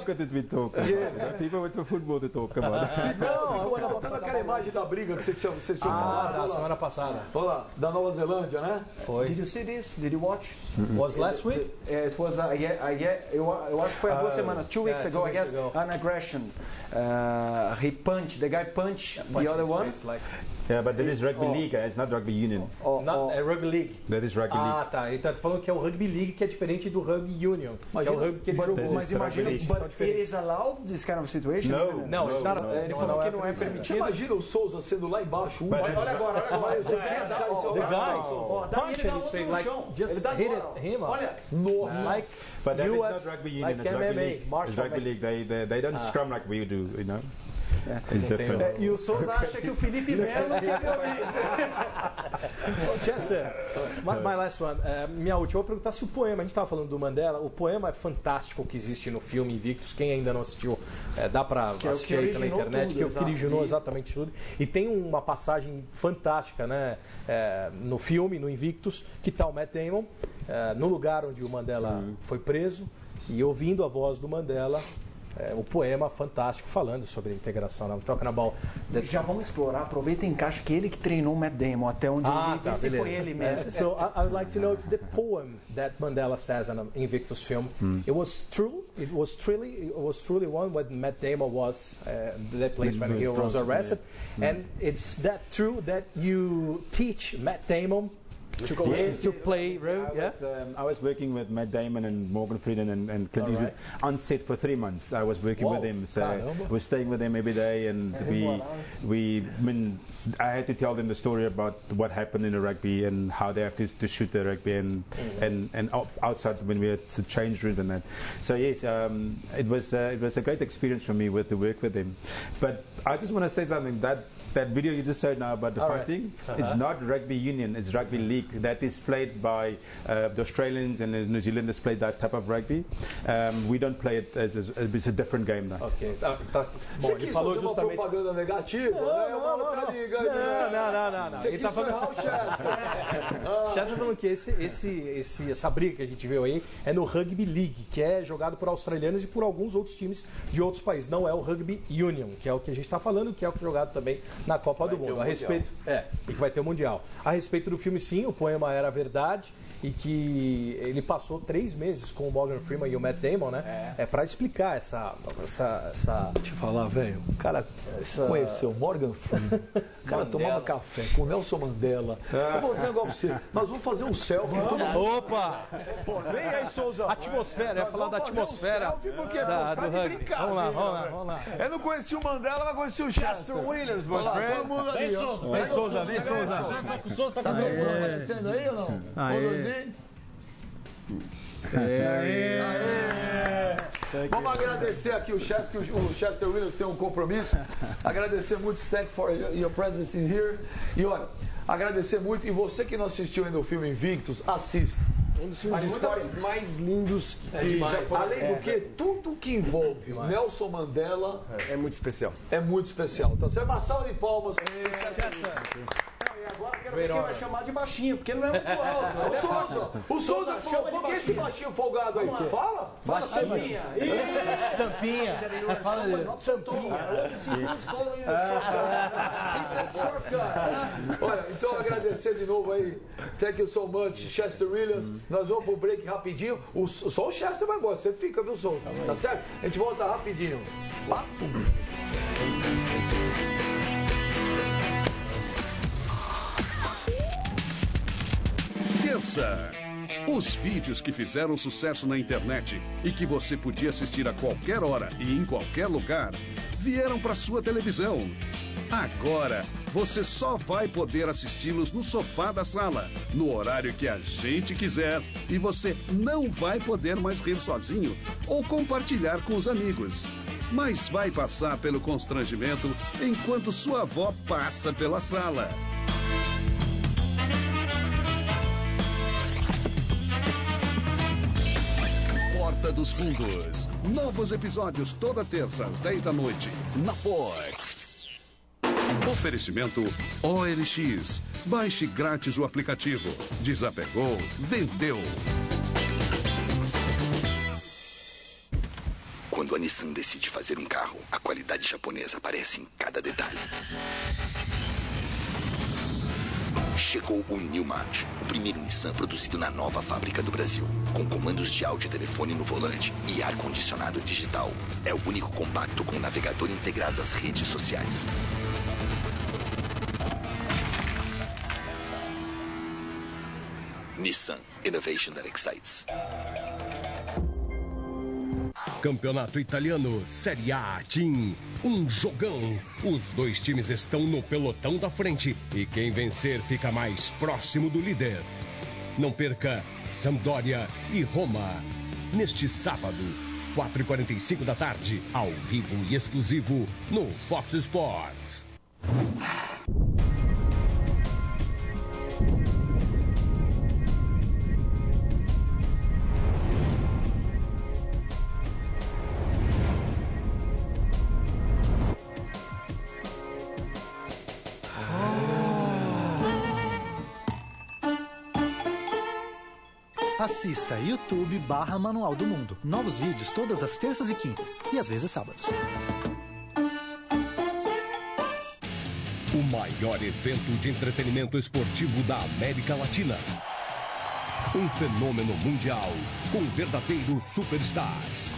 People went to football to talk about. Não, botando aquela imagem da briga que você tinha falado. Semana passada. Olha lá, da Nova Zelândia, né? Foi. Did you see this? Did you watch? Was last week? It was, eu acho que foi há 2 semanas, 2 weeks ago, I guess, an aggression. The guy punched the other one. Yeah, but that is rugby league, it's not rugby union. É rugby league. That is rugby league. Tá. Ele tá falando que é o rugby league, que é diferente do rugby union. Que é o rugby que ele jogou. Mas imagina, but it is allowed this kind of situation? No, it's not. Ele falou que não é permitido. Você imagina o Souza sendo lá embaixo? Olha agora. The guy punch his face, like just hit him. Olha, like but that is not rugby union, like it's rugby league. Martial It's rugby league. They don't scrum like we do, It's different. E o Souza acha que o Felipe Melo quer Chester, my last one. Minha última, eu vou perguntar se o poema, a gente estava falando do Mandela, o poema é fantástico que existe no filme Invictus. Quem ainda não assistiu, dá para assistir aí pela internet, que originou exatamente tudo. E tem uma passagem fantástica, né, no filme, no Invictus, que está o Matt Damon no lugar onde o Mandela foi preso e ouvindo a voz do Mandela. O poema fantástico falando sobre a integração. Talking about Já vamos explorar, aproveita e encaixa que ele que treinou o Matt Damon até onde eu vi, se foi ele mesmo. So I would like to know if the poem that Mandela says in an Invictus film, it was true. It was truly one when Matt Damon was the place when he was arrested, and it's that true that you teach Matt Damon to play rugby. I was working with Matt Damon and Morgan Freeman and Clint Eastwood on set for 3 months. I was working with him, so I was staying with them every day, and I had to tell them the story about what happened in the rugby and how they have to shoot the rugby and outside when we had to change route and that. So yes, it was a great experience for me to work with them. But I just want to say something that video you just showed now about the fighting, it's not rugby union, it's rugby league. That is played by the Australians and the New Zealanders play that type of rugby. We don't play it it's a different game now. Ok, tá. Você quis fazer justamente uma propaganda negativa? Não. Você quis ferrar o Chester. Chester falando que essa briga que a gente viu aí é no Rugby League, que é jogado por australianos e por alguns outros times de outros países. Não é o Rugby Union, que é o que a gente está falando, que é o que é jogado também na Copa do Mundo. A respeito, e que vai ter o Mundial. A respeito do filme, sim, o poema era verdade e que ele passou 3 meses com o Morgan Freeman e o Matt Damon, né? Para explicar essa. Te falar, velho. O cara conheceu o Morgan Freeman. O cara tomava café com o Nelson Mandela. Eu vou dizer um negócio pra você. Nós vamos fazer um selfie. Opa! Vem aí, Souza. Atmosfera, eu ia falar da atmosfera do rugby. Vamos lá. Eu não conheci o Mandela, mas conheci o Chester Williams, mano. Todo mundo ali. Vem, Souza. O Souza tá aparecendo aí ou não? Vamos agradecer aqui o Chester, que o Chester Williams tem um compromisso. Agradecer muito, thank for your presence in here. E olha, agradecer muito. E você que não assistiu ainda o filme Invictus, assista. Um dos filmes de esportes mais lindos que já foram. Além do que, tudo que envolve Nelson Mandela é muito especial. É muito especial. Então, você vai uma salva de palmas. Agora eu quero ver quem vai chamar de baixinho, porque ele não é muito alto. O Souza, chama de por que esse baixinho folgado aí? Fala Tampinha. Tampinha. Fala dele. Olha, então agradecer de novo aí. Thank you so much, Chester Williams. Nós vamos pro break rapidinho. Só o Chester vai embora, você fica, viu, Souza? Tá certo? A gente volta rapidinho. Papo. Terça. Os vídeos que fizeram sucesso na internet e que você podia assistir a qualquer hora e em qualquer lugar vieram para sua televisão. Agora, você só vai poder assisti-los no sofá da sala, no horário que a gente quiser, e você não vai poder mais rir sozinho ou compartilhar com os amigos. Mas vai passar pelo constrangimento enquanto sua avó passa pela sala. Porta dos Fundos. Novos episódios toda terça às 10 da noite, na Fox. Oferecimento OLX. Baixe grátis o aplicativo. Desapegou, vendeu. Quando a Nissan decide fazer um carro, a qualidade japonesa aparece em cada detalhe. Chegou o New March, o primeiro Nissan produzido na nova fábrica do Brasil, com comandos de áudio e telefone no volante e ar-condicionado digital. É o único compacto com navegador integrado às redes sociais. Nissan, innovation that excites. Campeonato Italiano, Série A Team. Um jogão. Os dois times estão no pelotão da frente e quem vencer fica mais próximo do líder. Não perca Sampdoria e Roma. Neste sábado, 4h45 da tarde, ao vivo e exclusivo no Fox Sports. Assista YouTube/Manual do Mundo. Novos vídeos todas as terças e quintas. E às vezes sábados. O maior evento de entretenimento esportivo da América Latina. Um fenômeno mundial com verdadeiros superstars.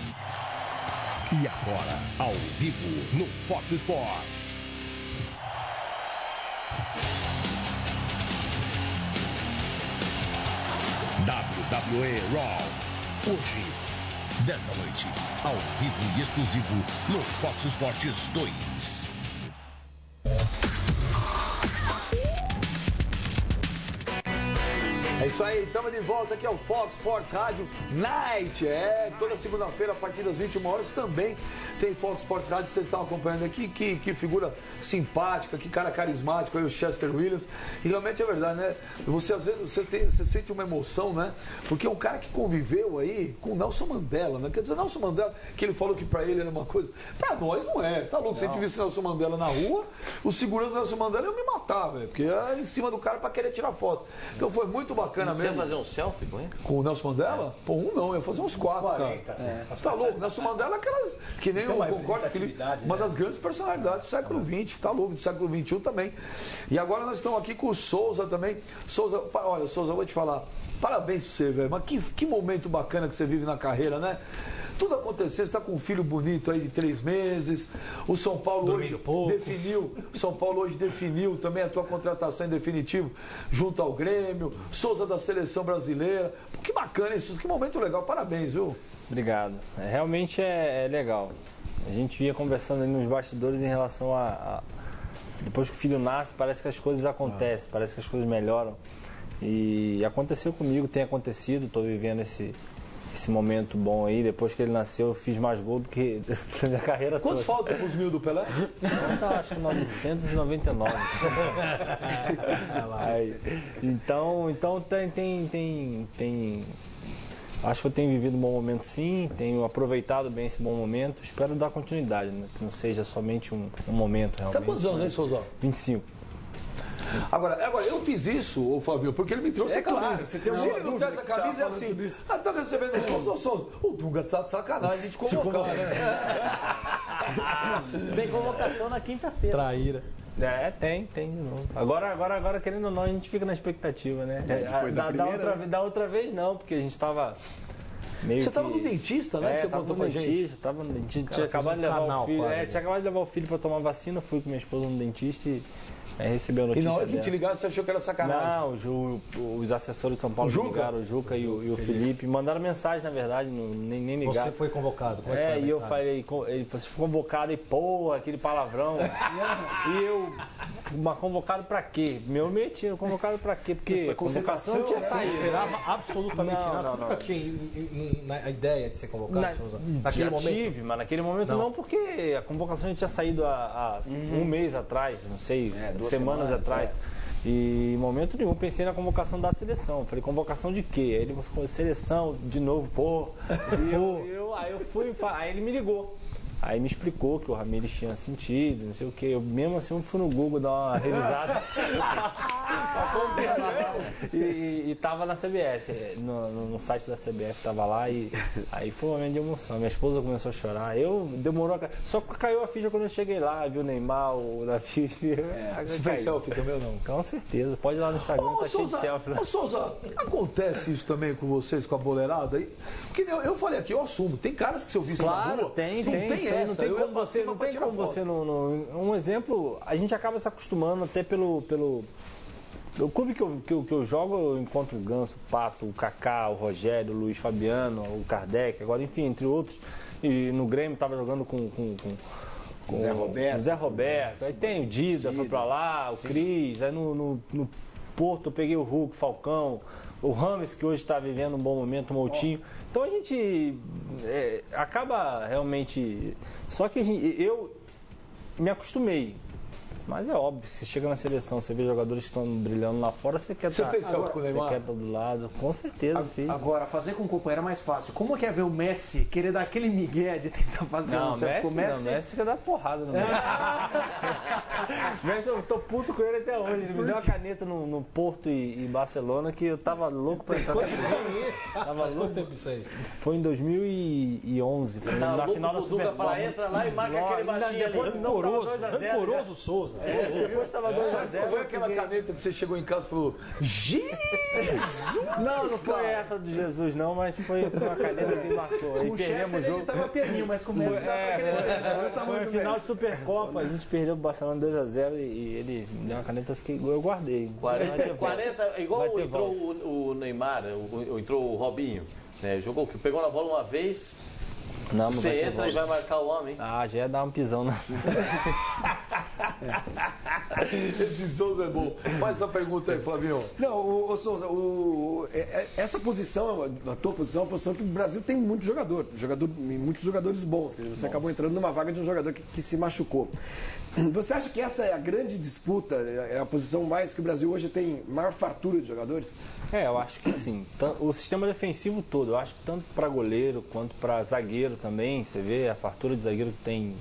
E agora, ao vivo, no Fox Sports. WWE Raw. Hoje, 10 da noite, ao vivo e exclusivo no Fox Sports 2. É isso aí, estamos de volta aqui ao Fox Sports Rádio Night. Toda segunda-feira a partir das 21 horas também tem Fox Sports Rádio. Vocês estão acompanhando aqui, que figura simpática, que cara carismático aí, o Chester Williams. E realmente é verdade, né? Você às vezes você sente uma emoção, né? Porque é um cara que conviveu aí com o Nelson Mandela, né? Quer dizer, Nelson Mandela, que ele falou que pra ele era uma coisa, pra nós não é, tá louco? Se a gente visse Nelson Mandela na rua, o segurança do Nelson Mandela ia me matar, velho, porque era em cima do cara pra querer tirar foto. Então foi muito bacana mesmo. Você ia fazer um selfie com ele? Com o Nelson Mandela? Pô, um não, eu ia fazer uns 4, cara. Você tá louco? Nelson Mandela é aquelas, que nem o Concorde Felipe, uma das grandes personalidades do século XX, tá louco, do século XXI também. E agora nós estamos aqui com o Souza também. Souza, olha, Souza, eu vou te falar, parabéns pra você, velho, mas que momento bacana que você vive na carreira, né? Tudo acontecendo, você tá com um filho bonito aí de 3 meses, o São Paulo hoje definiu também a tua contratação em definitivo junto ao Grêmio, Souza da Seleção Brasileira. Pô, que bacana isso, que momento legal, parabéns, viu? Obrigado. Realmente é legal. A gente vinha conversando ali nos bastidores em relação a... Depois que o filho nasce, parece que as coisas acontecem, parece que as coisas melhoram. E aconteceu comigo, tem acontecido, estou vivendo esse momento bom aí. Depois que ele nasceu, eu fiz mais gol do que na minha carreira toda. Quantos faltam para os 1000 do Pelé? Acho que 999. Então tem acho que eu tenho vivido um bom momento, sim, tenho aproveitado bem esse bom momento, espero dar continuidade, né? Que não seja somente um momento realmente. Você tá quantos anos aí, Souza? 25. Agora, eu fiz isso, ô Fabio, porque ele me trouxe a camisa. Claro, você tem se uma ele não dúvida traz a que tá camisa, é falando assim. tudo isso. Tá recebendo o Souza. O Dunga tá de sacanagem de te convocar, né? Tem convocação na quinta-feira. Traíra. Tem de novo. Agora, querendo ou não, a gente fica na expectativa, né? Da outra vez não, porque a gente tava meio Você tava no dentista, né? Que você contou pra gente. Tava no dentista, tinha acabado de levar o filho. Tinha acabado de levar o filho pra tomar vacina, fui com minha esposa no dentista e aí recebeu a notícia. E na hora que dela. te ligaram, você achou que era sacanagem? Não, os assessores de São Paulo ligaram, o Juca e o Felipe. Mandaram mensagem, na verdade, nem ligaram. Você foi convocado, como é que foi a e eu mensagem? falei, ele foi convocado e porra, aquele palavrão. E eu, convocado pra quê? Meu meti, convocado pra quê? Porque a convocação tinha Você não saído. esperava absolutamente nada. Você nunca tinha a ideia de ser convocado? Naquele momento? Tive, mas naquele momento não, porque a convocação tinha saído há um mês atrás, não sei, 2 semanas atrás. E em momento nenhum pensei na convocação da seleção. Falei, convocação de quê? Aí ele falou, seleção, de novo, pô. E aí eu fui, aí ele me ligou. Aí me explicou que o Ramires tinha sentido, não sei o que. Eu mesmo assim eu fui no Google dar uma revisada e tava na CBS, no site da CBF tava lá e aí foi um momento de emoção. Minha esposa começou a chorar. Demorou, só caiu a ficha quando eu cheguei lá, viu o Neymar, o Davi. Você fez selfie também ou não? Com certeza, pode ir lá no Instagram, tá cheio de selfie. Ô Souza, acontece isso também com vocês, com a boleirada? Porque eu falei aqui, eu assumo, tem caras que se eu visse na rua, não tem como você um exemplo, a gente acaba se acostumando até pelo clube que eu jogo, eu encontro o Ganso, o Pato, o Kaká, o Rogério, o Luiz Fabiano, o Kardec, agora enfim, entre outros. E no Grêmio estava jogando com o Zé Roberto, aí tem o Dida, foi pra lá, o Cris, aí no Porto eu peguei o Hulk, o Falcão, o Rames, que hoje está vivendo um bom momento, o Moutinho. Então a gente acaba realmente... Só que eu me acostumei. Mas é óbvio, se chega na seleção, você vê jogadores que estão brilhando lá fora, você quer estar do lado. Com certeza, filho. Agora, fazer com o companheiro é mais fácil. Como que é ver o Messi querer dar aquele migué de tentar fazer o Messi quer dar porrada no Messi. Messi, eu tô puto com ele até hoje. Ele me deu uma caneta no Porto e Barcelona que eu tava louco pra entrar. Faz quanto tempo isso aí? Foi em 2011. Foi na final da Supercopa. Entra lá e marca aquele baixinho ali. Rancoroso Souza. Depois estava 2-0. Foi aquela caneta que você chegou em casa e falou: Jesus! Não foi essa do Jesus, não, mas foi uma caneta que marcou. Aí perdemos o jogo. Ele tava pianinho, mas com o Messi dá pra crescer. Foi a final de Supercopa, a gente perdeu o Barcelona 2-0 e ele me deu uma caneta, eu guardei. 40, igual entrou o Neymar, entrou o Robinho, né? Jogou, que pegou na bola uma vez. Não, você entra e vai marcar o homem. Já ia dar um pisão na. Esse Souza é bom. Faz essa pergunta aí, Flavinho. Não, o Souza, essa posição, a tua posição é uma posição que o Brasil tem muito jogador, muitos jogadores bons. Quer dizer, você acabou entrando numa vaga de um jogador que se machucou. Você acha que essa é a grande disputa, é a posição mais que o Brasil hoje tem maior fartura de jogadores? Eu acho que sim. O sistema defensivo todo, eu acho que tanto para goleiro quanto para zagueiro também, você vê a fartura de zagueiro que tem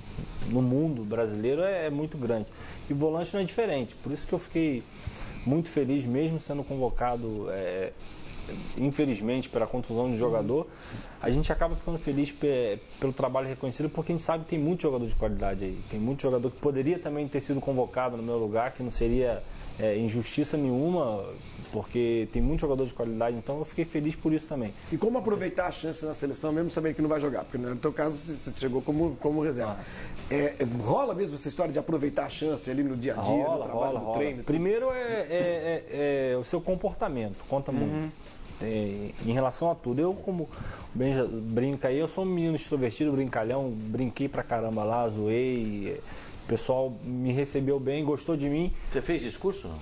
no mundo brasileiro é muito grande. E o volante não é diferente. Por isso que eu fiquei muito feliz, mesmo sendo convocado, infelizmente, pela contusão de jogador. A gente acaba ficando feliz pelo trabalho reconhecido, porque a gente sabe que tem muito jogador de qualidade aí. Tem muito jogador que poderia também ter sido convocado no meu lugar, que não seria injustiça nenhuma, porque tem muito jogador de qualidade, então eu fiquei feliz por isso também. E como aproveitar a chance na seleção, mesmo sabendo que não vai jogar? Porque no teu caso você chegou como reserva. Rola mesmo essa história de aproveitar a chance ali no dia a dia, no trabalho, no treino? Primeiro o seu comportamento, conta muito. Em relação a tudo, eu como o Ben brinca aí, eu sou um menino extrovertido, brincalhão, brinquei pra caramba lá, zoei. O pessoal me recebeu bem, gostou de mim. Você fez discurso? Não?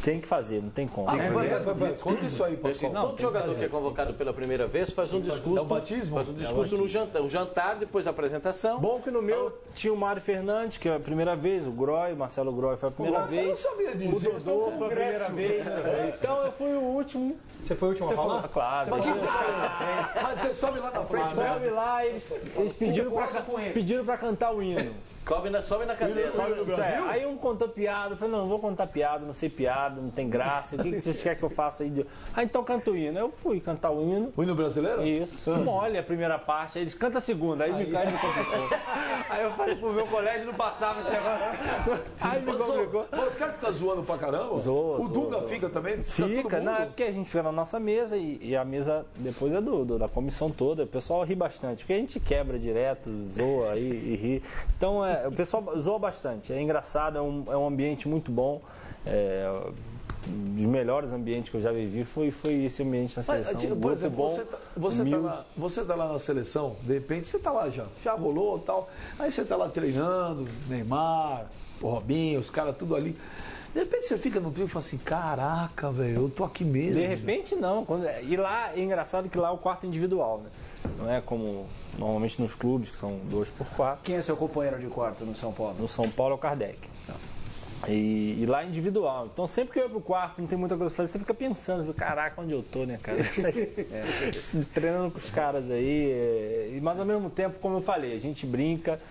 Tem que fazer, não tem como. Conta isso aí, pessoal. Todo jogador que é convocado pela primeira vez faz um discurso. É o batismo? Faz um discurso no jantar. O jantar, depois a apresentação. Bom que no meu tinha o Mário Fernandes, que é a primeira vez, o Groy, o Marcelo Groy foi a primeira vez. Eu sabia disso. O Dodô foi a primeira vez. Então eu fui o último. Você foi o último a falar? Claro. Você sobe lá na frente, sobe lá, eles pediram pra cantar o hino. Sobe na cadeira. Aí um contou piada, eu falei, não vou contar piada, não sei piada, não tem graça, o que vocês querem que eu faça aí? Então canta o hino. Eu fui cantar o hino. O hino brasileiro? Isso. Mole a primeira parte, aí eles cantam a segunda, aí me complicou. Aí eu falei pro meu colégio, não passava esse negócio. Aí me complicou. Mas os caras ficam zoando pra caramba? O Dunga fica também? Fica, não, é porque a gente fica na nossa mesa e a mesa depois é da comissão toda. O pessoal ri bastante, porque a gente quebra direto, zoa e ri. Então o pessoal zoa bastante, é engraçado, é um ambiente muito bom. Dos melhores ambientes que eu já vivi foi esse ambiente na seleção. Por exemplo, você tá lá na seleção, de repente você tá lá já rolou e tal, aí você tá lá treinando, Neymar, o Robinho, os caras tudo ali. De repente você fica no trio e fala assim, caraca, velho, eu tô aqui mesmo. De repente não. E lá é engraçado que lá é o quarto individual, né? Não é como normalmente nos clubes, que são 2x4. Quem é seu companheiro de quarto no São Paulo? No São Paulo é o Kardec. E lá é individual. Então sempre que eu ia pro quarto, não tem muita coisa pra fazer, você fica pensando, caraca, onde eu tô, né, cara? Treinando com os caras aí. Mas ao mesmo tempo, como eu falei, a gente brinca.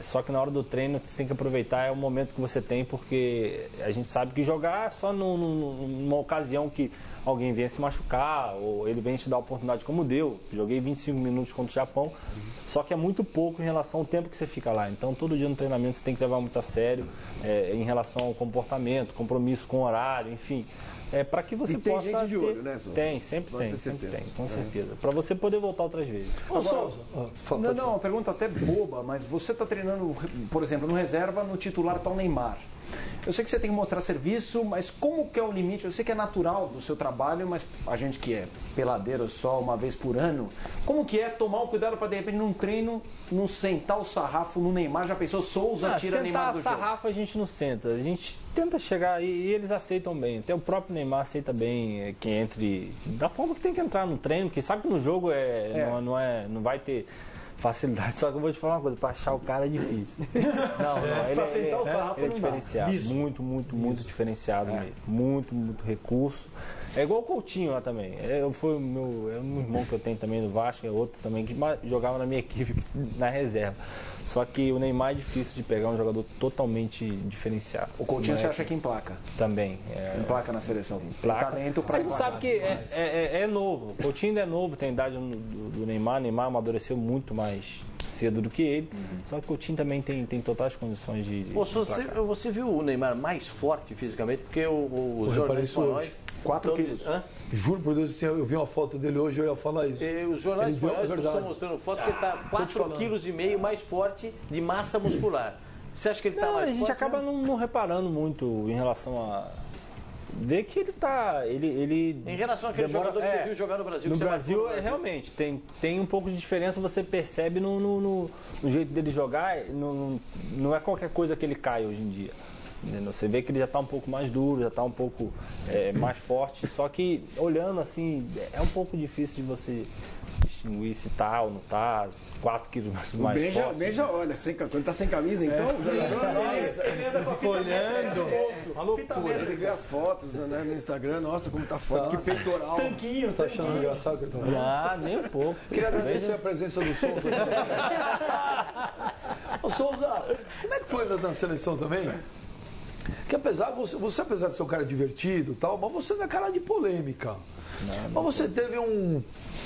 Só que na hora do treino você tem que aproveitar o momento que você tem, porque a gente sabe que jogar só numa ocasião que alguém venha se machucar ou ele venha te dar a oportunidade como deu. Joguei 25 minutos contra o Japão, só que é muito pouco em relação ao tempo que você fica lá. Então todo dia no treinamento você tem que levar muito a sério em relação ao comportamento, compromisso com o horário, enfim. Para que você possa tem gente de olho, né, Souza? Tem, sempre tem, com certeza. Para você poder voltar outras vezes. Não, uma pergunta até boba, mas você está treinando, por exemplo, no reserva, no titular está o Neymar. Eu sei que você tem que mostrar serviço, mas como que é o limite? Eu sei que é natural do seu trabalho, mas a gente que é peladeiro só uma vez por ano, como que é tomar o cuidado para de repente num treino não sentar o sarrafo no Neymar? Já pensou, Souza tira Neymar do jogo? Sentar sarrafo a gente não senta, a gente tenta chegar e eles aceitam bem. Até o próprio Neymar aceita bem que entre da forma que tem que entrar no treino, porque sabe que no jogo não vai ter facilidade, só que eu vou te falar uma coisa, pra achar o cara é difícil. Ele é diferenciado, muito diferenciado mesmo. Muito recurso. É igual o Coutinho lá também. Foi o meu irmão que eu tenho também no Vasco, é outro também que jogava na minha equipe na reserva. Só que o Neymar é difícil de pegar, um jogador totalmente diferenciado. O Coutinho você acha que emplaca? Também. Emplaca na seleção. Emplaca. Talento pra a gente sabe que é novo. O Coutinho ainda é novo, tem a idade do Neymar. O Neymar amadureceu muito mais cedo do que ele. Só que o Coutinho também tem totais condições de você viu o Neymar mais forte fisicamente? Porque os jornais espanhóis... 4 quilos. Juro por Deus, eu vi uma foto dele hoje, eu ia falar isso. Os jornais espanhóis estão mostrando fotos que ele está 4,5 kg mais forte de massa muscular. Você acha que ele está mais forte? A gente acaba não reparando muito em relação a... Ver que ele está... Em relação àquele jogador que você viu jogar no Brasil. No Brasil, realmente, tem um pouco de diferença, você percebe no jeito dele jogar, não é qualquer coisa que ele cai hoje em dia. Você vê que ele já está um pouco mais duro, já está um pouco mais forte, só que olhando assim, é um pouco difícil de você distinguir se tá ou não tá, 4 quilos mais forte. O Beija, olha, quando está sem camisa, então, o jogador fica olhando. Uma loucura. Ele vê as fotos no Instagram, nossa, como tá forte, que peitoral. Tanquinho. Você tá achando engraçado que ele tá nem um pouco. Queria agradecer a presença do Souza. Ô Souza, como é que foi na seleção também? Que apesar de ser um cara divertido e tal, mas você não é cara de polêmica. Mas você teve um...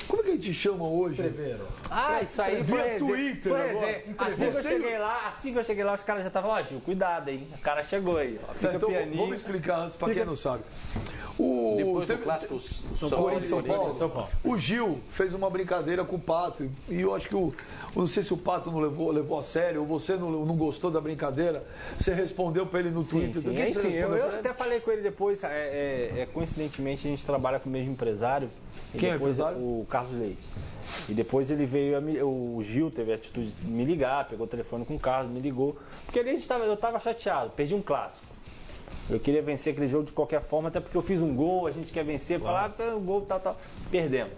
Como é que a gente chama hoje? Isso aí foi Twitter agora. Assim que eu cheguei lá, os caras já estavam, Gil, cuidado, hein? O cara chegou aí, ó. Fica então, pianinho. Vamos explicar antes, pra quem não sabe. Depois do clássico São Paulo. O Gil fez uma brincadeira com o Pato. E eu acho que não sei se o Pato não levou a sério, ou você não gostou da brincadeira. Você respondeu pra ele no Twitter. Sim. Enfim, eu até falei com ele depois. Coincidentemente, a gente trabalha com o mesmo empresário. Quem é o empresário? O Carlos Leite. E depois ele veio, o Gil teve a atitude de me ligar, pegou o telefone com o Carlos, me ligou. Porque ali eu estava chateado, perdi um clássico. Eu queria vencer aquele jogo de qualquer forma, até porque eu fiz um gol, a gente quer vencer, falar, o gol, tal, perdemos.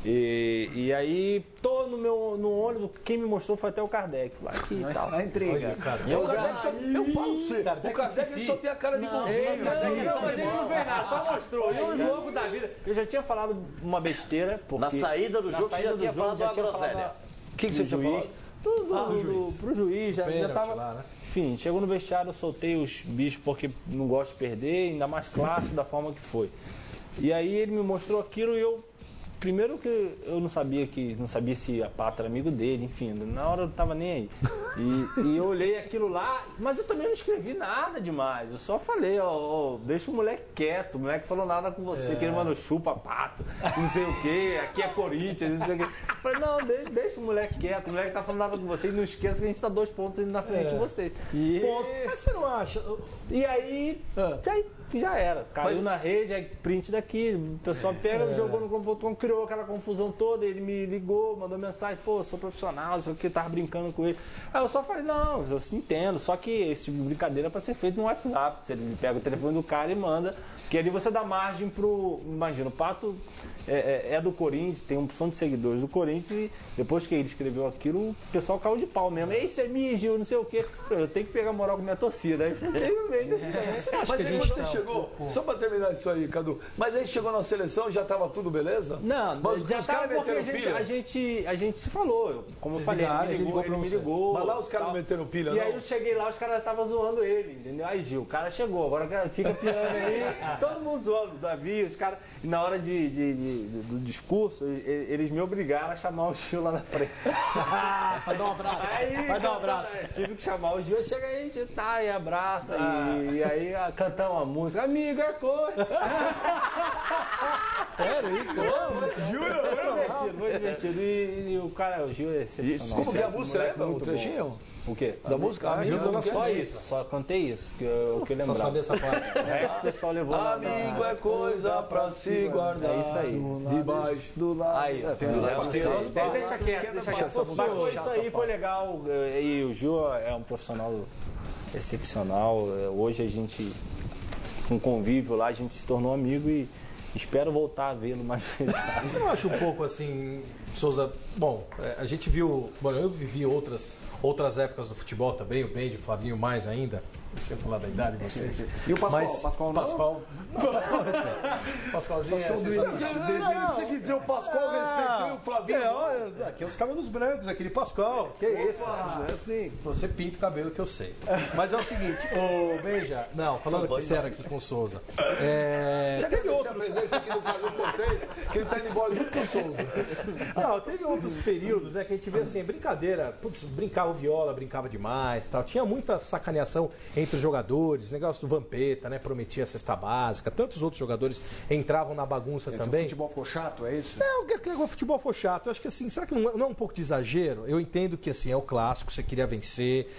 E aí, tô no ônibus, quem me mostrou foi até o Kardec. Lá aqui e tal. A entrega. Eu falo pra você, o Kardec ele só tem a cara de bonzinho. Mas ele não fez nada, só mostrou. E o jogo da vida. Eu já tinha falado uma besteira. Na saída do jogo, você já tinha falado uma groselha. O que você tinha falado? pro juiz. Já tava. Lá, né? Enfim, chegou no vestiário, eu soltei os bichos porque não gosto de perder, ainda mais clássico da forma que foi. E aí ele me mostrou aquilo e eu. Primeiro que eu não sabia se a Pato era amigo dele, enfim, na hora eu não tava nem aí. E eu olhei aquilo lá, mas eu também não escrevi nada demais. Eu só falei, deixa o moleque quieto, o moleque falou nada com você, que ele mandou chupa Pato, não sei o que, aqui é Corinthians, não sei o que. Eu falei, não, deixa o moleque quieto, o moleque tá falando nada com você e não esqueça que a gente tá 2 pontos indo na frente de vocês. Ponto. Mas você não acha? E aí, já era. Caiu na rede, aí print daqui, o pessoal pega, jogou no Globo.com, criou aquela confusão toda, ele me ligou, mandou mensagem, pô, sou profissional, só que você tava brincando com ele. Aí eu só falei, não, eu entendo, só que esse tipo de brincadeira é pra ser feito no WhatsApp. Você pega o telefone do cara e manda, que ali você dá margem pro. Imagina, o Pato é do Corinthians, tem uma opção de seguidores do Corinthians, e depois que ele escreveu aquilo, o pessoal caiu de pau mesmo. Isso é mídia, não sei o quê. Eu tenho que pegar moral com a minha torcida. Aí fiquei no meio. Mas aí você chegou, só pra terminar isso aí, Cadu, mas aí chegou na seleção, já tava tudo beleza? Não, mas já tava porque a gente se falou. Como eu falei, ele me ligou. Mas lá os caras não meteram pilha, não? E aí eu cheguei lá, os caras estavam zoando ele, entendeu? Aí Gil, o cara chegou, agora fica piando aí. Todo mundo zoando, o Davi, os caras. E na hora do discurso, eles me obrigaram a chamar o Gil lá na frente. Vai dar um abraço. Vai dar um abraço. Tive que chamar o Gil, chega aí, e abraça. E aí cantamos uma música, amigo é coisa. Sério isso? Juro? Foi divertido. E o cara, o Gil é excepcional. Como que é a música, lembra? O trechinho? O quê? Da música? Só isso, só cantei isso, que eu lembrava. Só sabia essa parte. O resto o pessoal levou lá. Amigo é coisa pra se guardar. É isso aí. Debaixo do lado. Aí, deixa quieto. Mas isso aí foi legal. E o Gil é um profissional excepcional. Hoje a gente, com convívio lá, a gente se tornou amigo e espero voltar a vê-lo mais vezes. Você não acha um pouco assim, Souza? Bom, a gente viu. Bom, eu vivi outras épocas do futebol também, o Benji, o Flavinho mais ainda. Sem falar da idade de vocês. E o Pascoal? Pascoal respeito. Pascoalzinho é sensacional. Você quer dizer o Pascoal respeitou o Flavinho? Aqui é os cabelos brancos, aquele Pascoal. Que é isso? É assim. Você pinta o cabelo que eu sei. Mas é o seguinte, Benja, não, falando sério aqui com o Souza. Já teve outra presença aqui no Cadu Cortez, que ele tá indo embora junto com o Souza. Não, teve outros períodos, né, que a gente vê assim, brincadeira, putz, brincava o Viola, brincava demais, tal. Tinha muita sacaneação entre os jogadores, negócio do Vampeta, né, prometia a cesta básica, tantos outros jogadores entravam na bagunça também. O futebol ficou chato, é isso? Não, o futebol ficou chato. Eu acho que assim, será que não é um pouco de exagero? Eu entendo que assim, é o clássico, você queria vencer,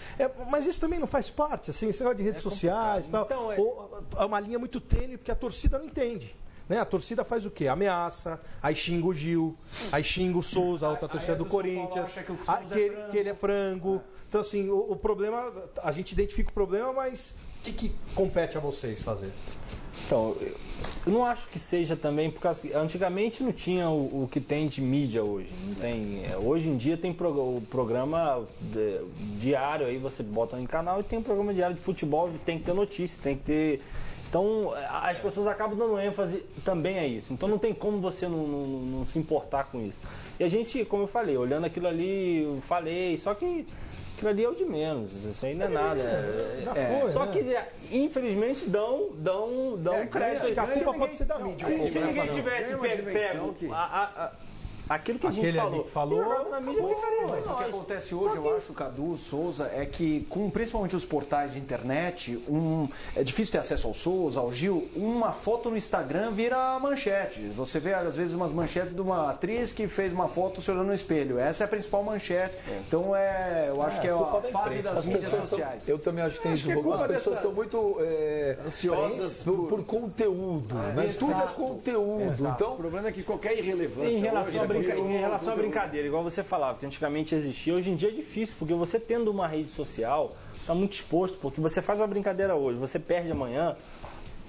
mas isso também não faz parte, assim, esse negócio de redes sociais e tal. Então, é uma linha muito tênue, porque a torcida não entende. Né? A torcida faz o quê? Ameaça, aí xinga o Gil, aí xinga o Souza, a outra torcida do Corinthians, que ele é frango. Então, assim, o problema, a gente identifica o problema, mas o que compete a vocês fazer? Então, eu não acho que seja também, porque antigamente não tinha o que tem de mídia hoje. Não tem, hoje em dia tem o programa diário, aí você bota em canal e tem um programa diário de futebol, tem que ter notícia, tem que ter. Então, as pessoas acabam dando ênfase também a isso. Então, não tem como você não se importar com isso. E a gente, como eu falei, olhando aquilo ali, eu falei, só que aquilo ali é o de menos, isso aí não é nada. Só que, infelizmente, dão crédito. A culpa pode ser da mídia. Se ninguém tivesse pego aquilo que a gente falou na mídia ficaria. Mas o que acontece hoje, eu acho, Cadu, Souza, é que com principalmente os portais de internet, é difícil ter acesso ao Souza, ao Gil, uma foto no Instagram vira manchete. Você vê, às vezes, umas manchetes de uma atriz que fez uma foto se olhando no espelho. Essa é a principal manchete. Então, eu acho que é a fase das mídias sociais. Eu também acho que tem isso. As pessoas estão muito ansiosas por conteúdo. Mas tudo é conteúdo. Então, o problema é que qualquer irrelevância em relação à brincadeira, igual você falava, que antigamente existia, hoje em dia é difícil, porque você tendo uma rede social, você está muito exposto, porque você faz uma brincadeira hoje, você perde amanhã,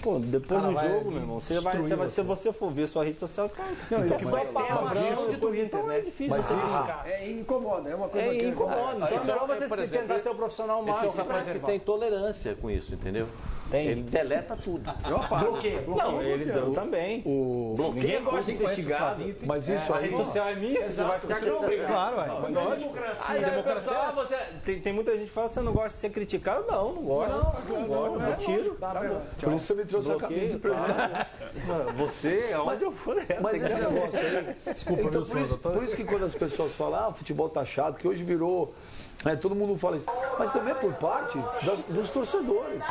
pô, depois do jogo, meu irmão, se você for ver sua rede social, cara, então que vai de Twitter, né? É difícil você brincar. Incomoda, é uma coisa que incomoda. Então é melhor você tentar ser o profissional mais. Esse rapaz que tem tolerância com isso, entendeu? Tem. Ele deleta tudo. Bloqueia. Não, eu também. Ninguém gosta de investigado. Mas isso A aí... rede social é minha, você vai ficar obrigado. Claro, Tem muita gente que fala que você não gosta de ser criticado. Não gosto. Não gosto, eu tiro. Por isso você me trouxe a camisa de presente. Você, aonde eu for, Mas esse negócio aí... Desculpa, Então, meu Souza. por isso que quando as pessoas falam, futebol tá chato, que hoje virou... todo mundo fala isso. Mas também é por parte dos torcedores.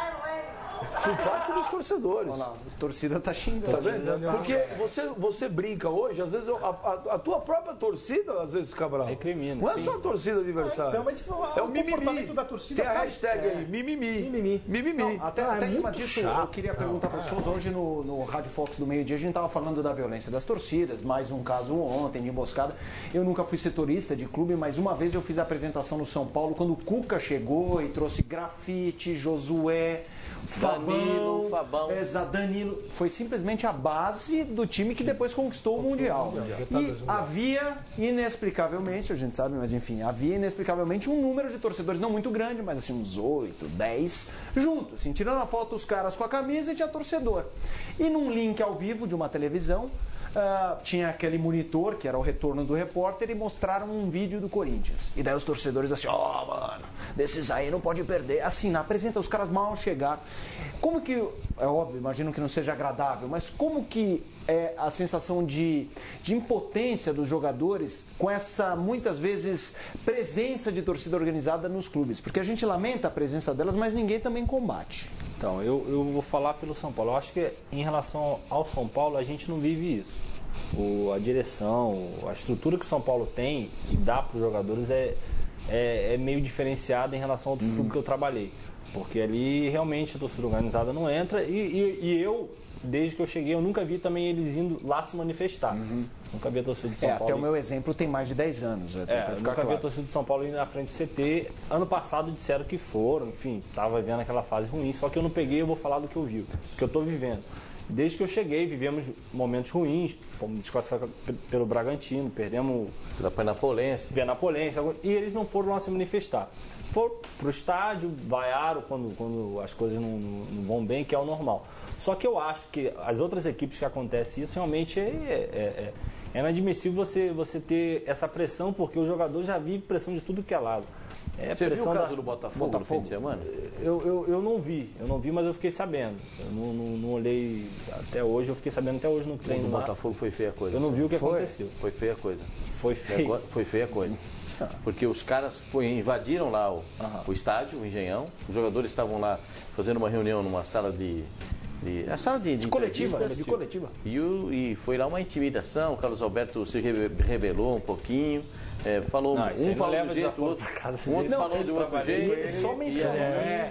Por parte dos torcedores. Olha lá, a torcida tá xingando. Tá vendo? Porque você brinca hoje, às vezes a tua própria torcida às vezes fica brava. Recrimina, não é só a torcida adversária. Então, mas é o mimimi. comportamento da torcida. Tem a hashtag aí, mimimi. Não, até em cima muito disso, chato. eu queria perguntar para vocês, hoje no Rádio Fox do meio-dia, a gente estava falando da violência das torcidas, mais um caso ontem de emboscada. Eu nunca fui setorista de clube, mas uma vez eu fiz a apresentação no São Paulo, quando o Cuca chegou e trouxe grafite, Josué, Fabão. Danilo. Foi simplesmente a base do time que depois conquistou o Mundial. E havia, inexplicavelmente, a gente sabe, mas enfim, havia inexplicavelmente um número de torcedores, não muito grande, mas assim, uns 8, 10, juntos. Assim, tirando a foto os caras com a camisa e tinha torcedor. E num link ao vivo de uma televisão, tinha aquele monitor, que era o retorno do repórter, e mostraram um vídeo do Corinthians. E daí os torcedores assim, mano, desses aí não pode perder. Assim, na apresenta, os caras mal chegaram. Como que, é óbvio, imagino que não seja agradável, mas como que é a sensação de impotência dos jogadores com essa, muitas vezes, presença de torcida organizada nos clubes? Porque a gente lamenta a presença delas, mas ninguém também combate. Então, eu vou falar pelo São Paulo. Eu acho que em relação ao São Paulo, a gente não vive isso. A direção, a estrutura que o São Paulo tem e dá para os jogadores é meio diferenciada em relação a outros clubes que eu trabalhei. Porque ali realmente a torcida organizada não entra e eu, desde que eu cheguei, eu nunca vi também eles indo lá se manifestar. Nunca vi a torcida de São Paulo. Até o meu exemplo tem mais de 10 anos. Nunca vi a torcida de São Paulo indo na frente do CT. Ano passado disseram que foram, enfim, estava vivendo aquela fase ruim, só que eu não peguei, eu vou falar do que eu vi, do que eu estou vivendo. Desde que eu cheguei, vivemos momentos ruins, fomos desclassificados pelo Bragantino, perdemos pela Penapolense, e eles não foram lá se manifestar. Foram pro estádio, vaiaram quando as coisas não vão bem, que é o normal. Só que eu acho que as outras equipes que acontece isso, realmente é inadmissível você ter essa pressão, porque o jogador já vive pressão de tudo que é lado. Você viu o caso do Botafogo no fim de semana? Eu não vi, mas eu fiquei sabendo. Eu não olhei até hoje, eu fiquei sabendo até hoje no treino. O Botafogo foi feia a coisa. Eu não vi o que aconteceu. Foi feia a coisa. Foi feia. Foi feia a coisa. Porque os caras invadiram lá o estádio, o Engenhão. Os jogadores estavam lá fazendo uma reunião numa sala de coletiva. E foi lá uma intimidação. O Carlos Alberto se rebelou um pouquinho. Falou, um falou de um jeito, o outro falou de outro jeito. Ele só mencionou.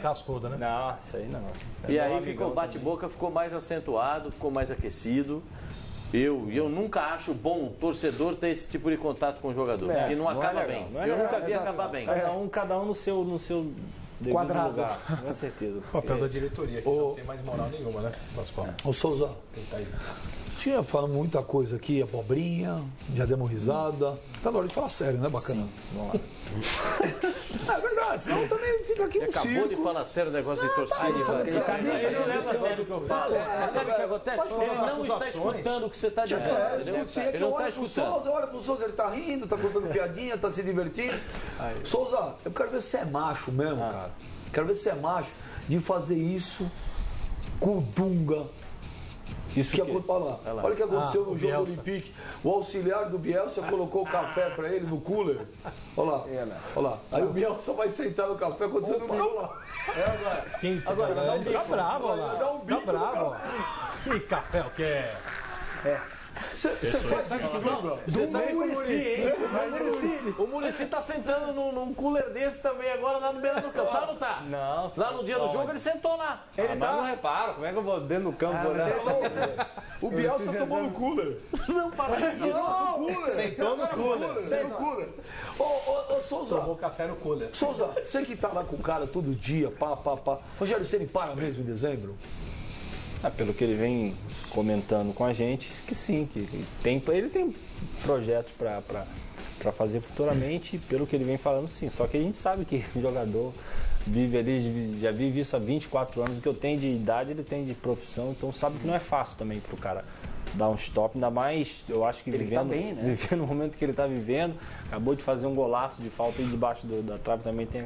Cascuda, né? Não, isso aí não. E aí ficou bate-boca, ficou mais acentuado, ficou mais aquecido. Eu nunca acho bom o torcedor ter esse tipo de contato com o jogador. Porque não acaba bem. Eu nunca vi acabar bem. Cada um no seu quadrado lugar, com certeza. O papel da diretoria, que não tem mais moral nenhuma, né, Pascoal? Ô Souza, tinha falando muita coisa aqui, abobrinha, já demos risada. Tá na hora de falar sério, né, bacana? Sim, vamos lá. É verdade, senão também fica aqui no circo. Acabou de falar sério o negócio de torcida. Ele não leva a sério o que eu falo. Mas sabe o que acontece? Ele não está escutando o que você está dizendo. Ele não está escutando. Olha pro Souza, ele tá rindo, tá contando piadinha, tá se divertindo. Souza, eu quero ver se você é macho mesmo, cara. Quero ver se você é macho de fazer isso com o Dunga. Olha o que aconteceu no jogo do Olympique. O auxiliar do Bielsa colocou o café pra ele no cooler. Olha lá. Aí o Bielsa vai sentar no café, aconteceu no gol lá. Agora, fica bravo, olha lá. Fica bravo. Que café o que é? Você sabe que o Muricy tá sentando num cooler desse também agora lá no beira do campo. Tá ou não tá? Não. Lá no dia do jogo ele sentou lá. Mas não reparo, como é que eu vou dentro do campo olhar? O Bielsa tomou no cooler. Não fala disso. Sentou no cooler. Ô Souza. Tomou café no cooler. Souza, você que tá lá com o cara todo dia, pá. Rogério, você para mesmo em dezembro? Pelo que ele vem comentando com a gente, que sim, que ele tem projetos para para fazer futuramente, pelo que ele vem falando, sim. Só que a gente sabe que o jogador vive ali, já vive isso há 24 anos, o que eu tenho de idade, ele tem de profissão, então sabe que não é fácil também pro cara dar um stop, ainda mais, eu acho que ele vivendo, tá bem, né? vivendo o momento que ele está vivendo, acabou de fazer um golaço de falta aí debaixo da trave, também tem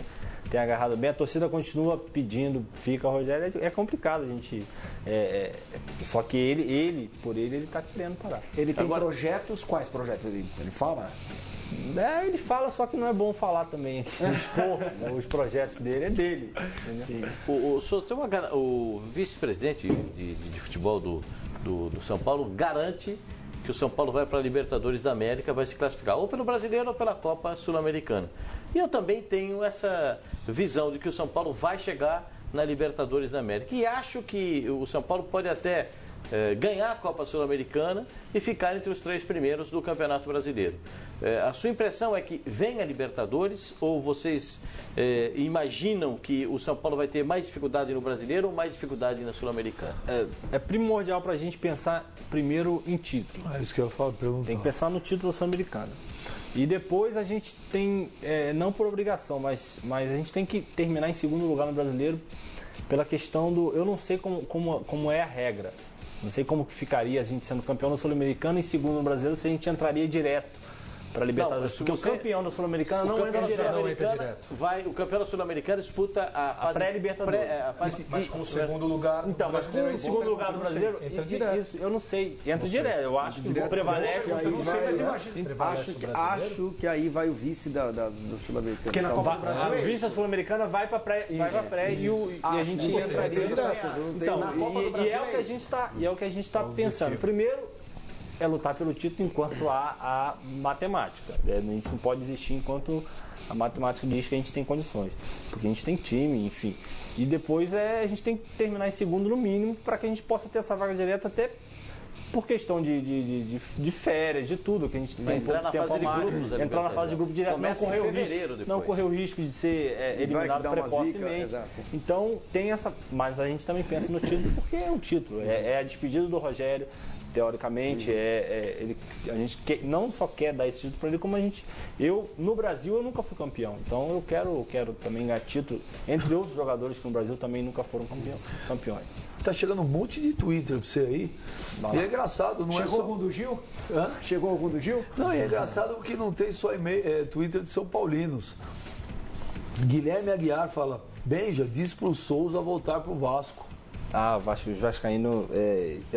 agarrado bem, a torcida continua pedindo, fica, Rogério, é complicado a gente, só que ele está querendo parar. Ele tem projetos, quais projetos ele fala? Ele fala, só que não é bom falar também, expor os projetos dele, é dele. O vice-presidente de futebol do São Paulo garante que o São Paulo vai para a Libertadores da América, vai se classificar ou pelo Brasileiro ou pela Copa Sul-Americana. E eu também tenho essa visão de que o São Paulo vai chegar na Libertadores da América. E acho que o São Paulo pode até ganhar a Copa Sul-Americana e ficar entre os 3 primeiros do Campeonato Brasileiro. A sua impressão é que vem a Libertadores ou vocês imaginam que o São Paulo vai ter mais dificuldade no Brasileiro ou mais dificuldade na Sul-Americana? É primordial para a gente pensar primeiro em título. É isso que eu falo, perguntar. Tem que pensar no título sul-americano. E depois a gente tem, não por obrigação, mas a gente tem que terminar em segundo lugar no Brasileiro pela questão do... Eu não sei como é a regra. Não sei como que ficaria a gente sendo campeão da Sul-Americana e segundo no Brasileiro se a gente entraria direto para a Libertadores. Porque o campeão da Sul-Americana não entra direto. O campeão da Sul-Americana disputa a pré-Libertadores. Mas com o segundo lugar. Então, mas com o segundo lugar do Brasileiro, entra direto. Isso, eu não sei. Entra direto. Eu acho que prevalece. Acho que aí vai o vice da Sul-Americana. Porque na Copa do Brasil, o vice da Sul-Americana vai para pré e a gente entraria direto. Então, e é o que a gente está pensando. Primeiro é lutar pelo título enquanto há a matemática. A gente não pode desistir enquanto a matemática diz que a gente tem condições. Porque a gente tem time, enfim. E depois a gente tem que terminar em segundo no mínimo para que a gente possa ter essa vaga direta até por questão de férias, de tudo, que a gente tem entrar na fase de grupos, entrar na fase de grupo direto, não correr o risco de ser eliminado precocemente. Então tem essa, mas a gente também pensa no título porque é um título, é a despedida do Rogério. Teoricamente, a gente não só quer dar esse título para ele, como no Brasil eu nunca fui campeão, então eu quero também ganhar título, entre outros jogadores que no Brasil também nunca foram campeões. Tá chegando um monte de Twitter pra você aí. E é engraçado, não Chegou é só... algum do Gil? Hã? Chegou algum do Gil? Não, é engraçado porque não tem só Twitter de São Paulinos. Guilherme Aguiar fala: Benja, diz pro Souza voltar pro Vasco. Os vascaínos,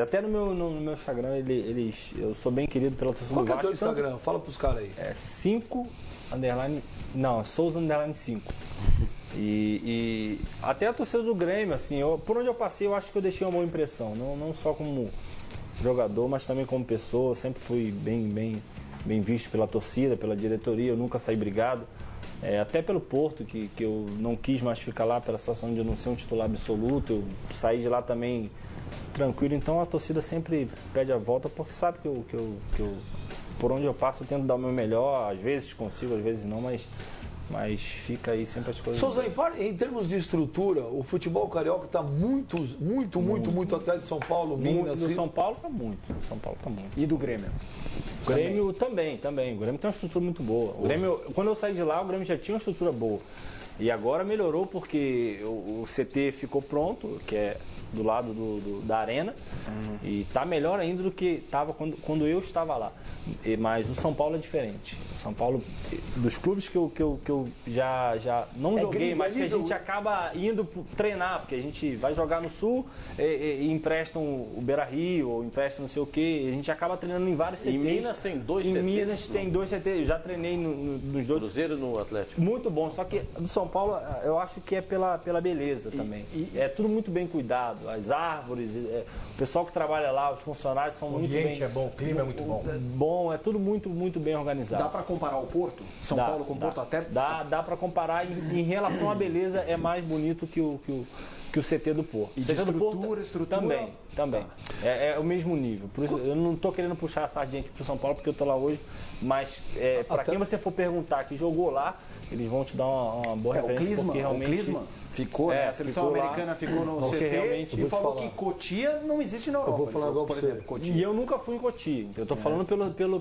até no meu Instagram, eu sou bem querido pela torcida do Vasco. Qual é o teu Instagram? Fala pros caras aí. 5 _ não, Souza _ 5. E até a torcida do Grêmio, assim, por onde eu passei, eu acho que eu deixei uma boa impressão, não só como jogador, mas também como pessoa. Eu sempre fui bem visto pela torcida, pela diretoria, eu nunca saí brigado. Até pelo Porto, que eu não quis mais ficar lá pela situação de eu não ser um titular absoluto, eu saí de lá também tranquilo, então a torcida sempre pede a volta porque sabe que eu por onde eu passo eu tento dar o meu melhor, às vezes consigo, às vezes não, mas fica aí sempre as coisas. Souza, em termos de estrutura, o futebol carioca está muito atrás de São Paulo, Minas. Do São Paulo está muito. E do Grêmio? O Grêmio também. O Grêmio tem uma estrutura muito boa. O Grêmio, quando eu saí de lá, o Grêmio já tinha uma estrutura boa. E agora melhorou porque o CT ficou pronto, que é do lado da arena, e está melhor ainda do que estava quando eu estava lá. Mas o São Paulo é diferente. O São Paulo, dos clubes que eu já não joguei, mas que a gente acaba indo treinar, porque a gente vai jogar no Sul e emprestam o Beira-Rio, ou emprestam não sei o quê, a gente acaba treinando em vários CTs. Em Minas tem 2 CTs. Em Minas tem 2 CTs, eu já treinei nos 2. Cruzeiro e no Atlético. Muito bom, só que do São Paulo eu acho que é pela beleza também. É tudo muito bem cuidado, as árvores, o pessoal que trabalha lá, os funcionários são muito bem... O ambiente é bom, o clima é muito bom, é tudo muito bem organizado. Dá para comparar o Porto? São Paulo com o Porto até? Dá para comparar, em relação à beleza é mais bonito que o CT do Porto. E de estrutura? Também. É o mesmo nível. Por isso, eu não estou querendo puxar a sardinha aqui para o São Paulo, porque eu estou lá hoje, mas para quem você for perguntar que jogou lá, eles vão te dar uma boa referência, porque realmente... O Klinsmann ficou, né? A seleção americana ficou no CT realmente, e falou que Cotia não existe na Europa. Eu vou falar agora por pra exemplo, Cotia. E eu nunca fui em Cotia. Eu tô falando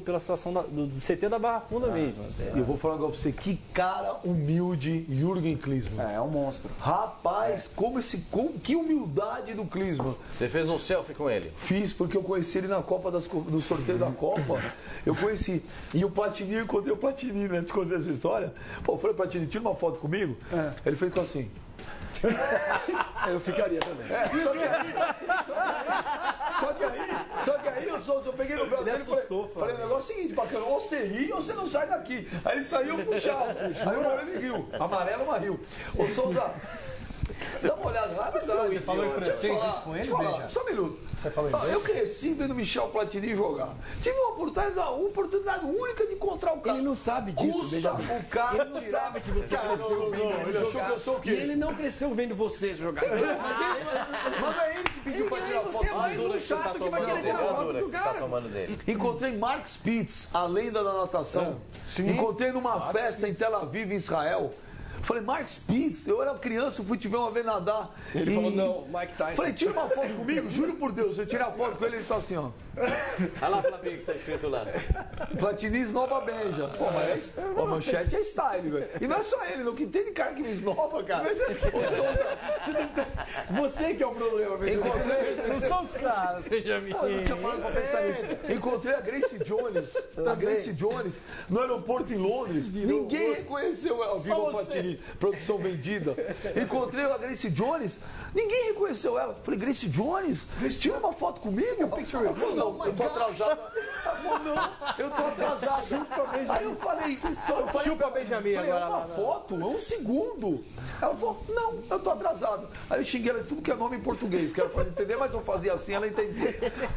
pela situação do CT da Barra Funda mesmo. E eu vou falar agora pra você, que cara humilde, Jürgen Klinsmann. É um monstro. Rapaz, que humildade do Klinsmann. Você fez um selfie com ele? Fiz, porque eu conheci ele na Copa no sorteio da Copa. Eu conheci. E o Platini, eu encontrei o Platini, né? Te contei essa história. Pô, eu falei, Platini, tira uma foto comigo. Ele fez assim. Eu ficaria também. Só que aí eu peguei no braço dele e falei, o negócio é o seguinte, bacana, ou você ri ou você não sai daqui. Aí ele saiu puxado. Aí o Moreno riu. Amarelo, mas riu. Ô Souza, dá uma olhada lá, Você falou em francês isso com ele, Beija? Só um minuto. Você falou em inglês? Eu cresci vendo Michel Platini jogar. Tive uma oportunidade única de encontrar o cara. Ele não sabe disso, Beija. O cara ele não sabe que você cresceu vendo ele jogar. Eu sou o quê? E ele não cresceu vendo você jogar. Mas é ele que pediu pra tirar foto. Você é mais um chato que vai querer tirar foto do cara. Encontrei Mark Spitz, a lenda da natação. Encontrei numa festa em Tel Aviv, em Israel. Falei, Mark Spitz, eu era criança, eu fui te ver uma vez nadar. Ele falou, não, Mike Tyson. Falei, tira uma foto comigo, juro por Deus. Eu tirei a foto com ele, ele tá assim, ó. Olha lá, Flavinho, que tá escrito lá. Platini esnoba Benja. Pô, mas a manchete é style, velho. E não é só ele, não, que tem de cara que me esnoba, cara. Você que é o problema, Benjamin. Não são os caras, Benjamin. Eu tinha parado pra pensar nisso. Encontrei a Grace Jones no aeroporto em Londres. Ninguém reconheceu ela. Viva Platini, produção vendida. Encontrei a Grace Jones, ninguém reconheceu ela. Falei, Grace Jones, tira uma foto comigo. Ela falou, não, eu tô atrasado. Ela falou, não, eu tô atrasado. Aí eu falei, chupa Benjamin agora. É uma lá, foto, é um segundo. Ela falou, não, eu tô atrasado. Aí eu xinguei ela de tudo que é nome em português, que ela pode entender, mas eu fazia assim, ela entendia.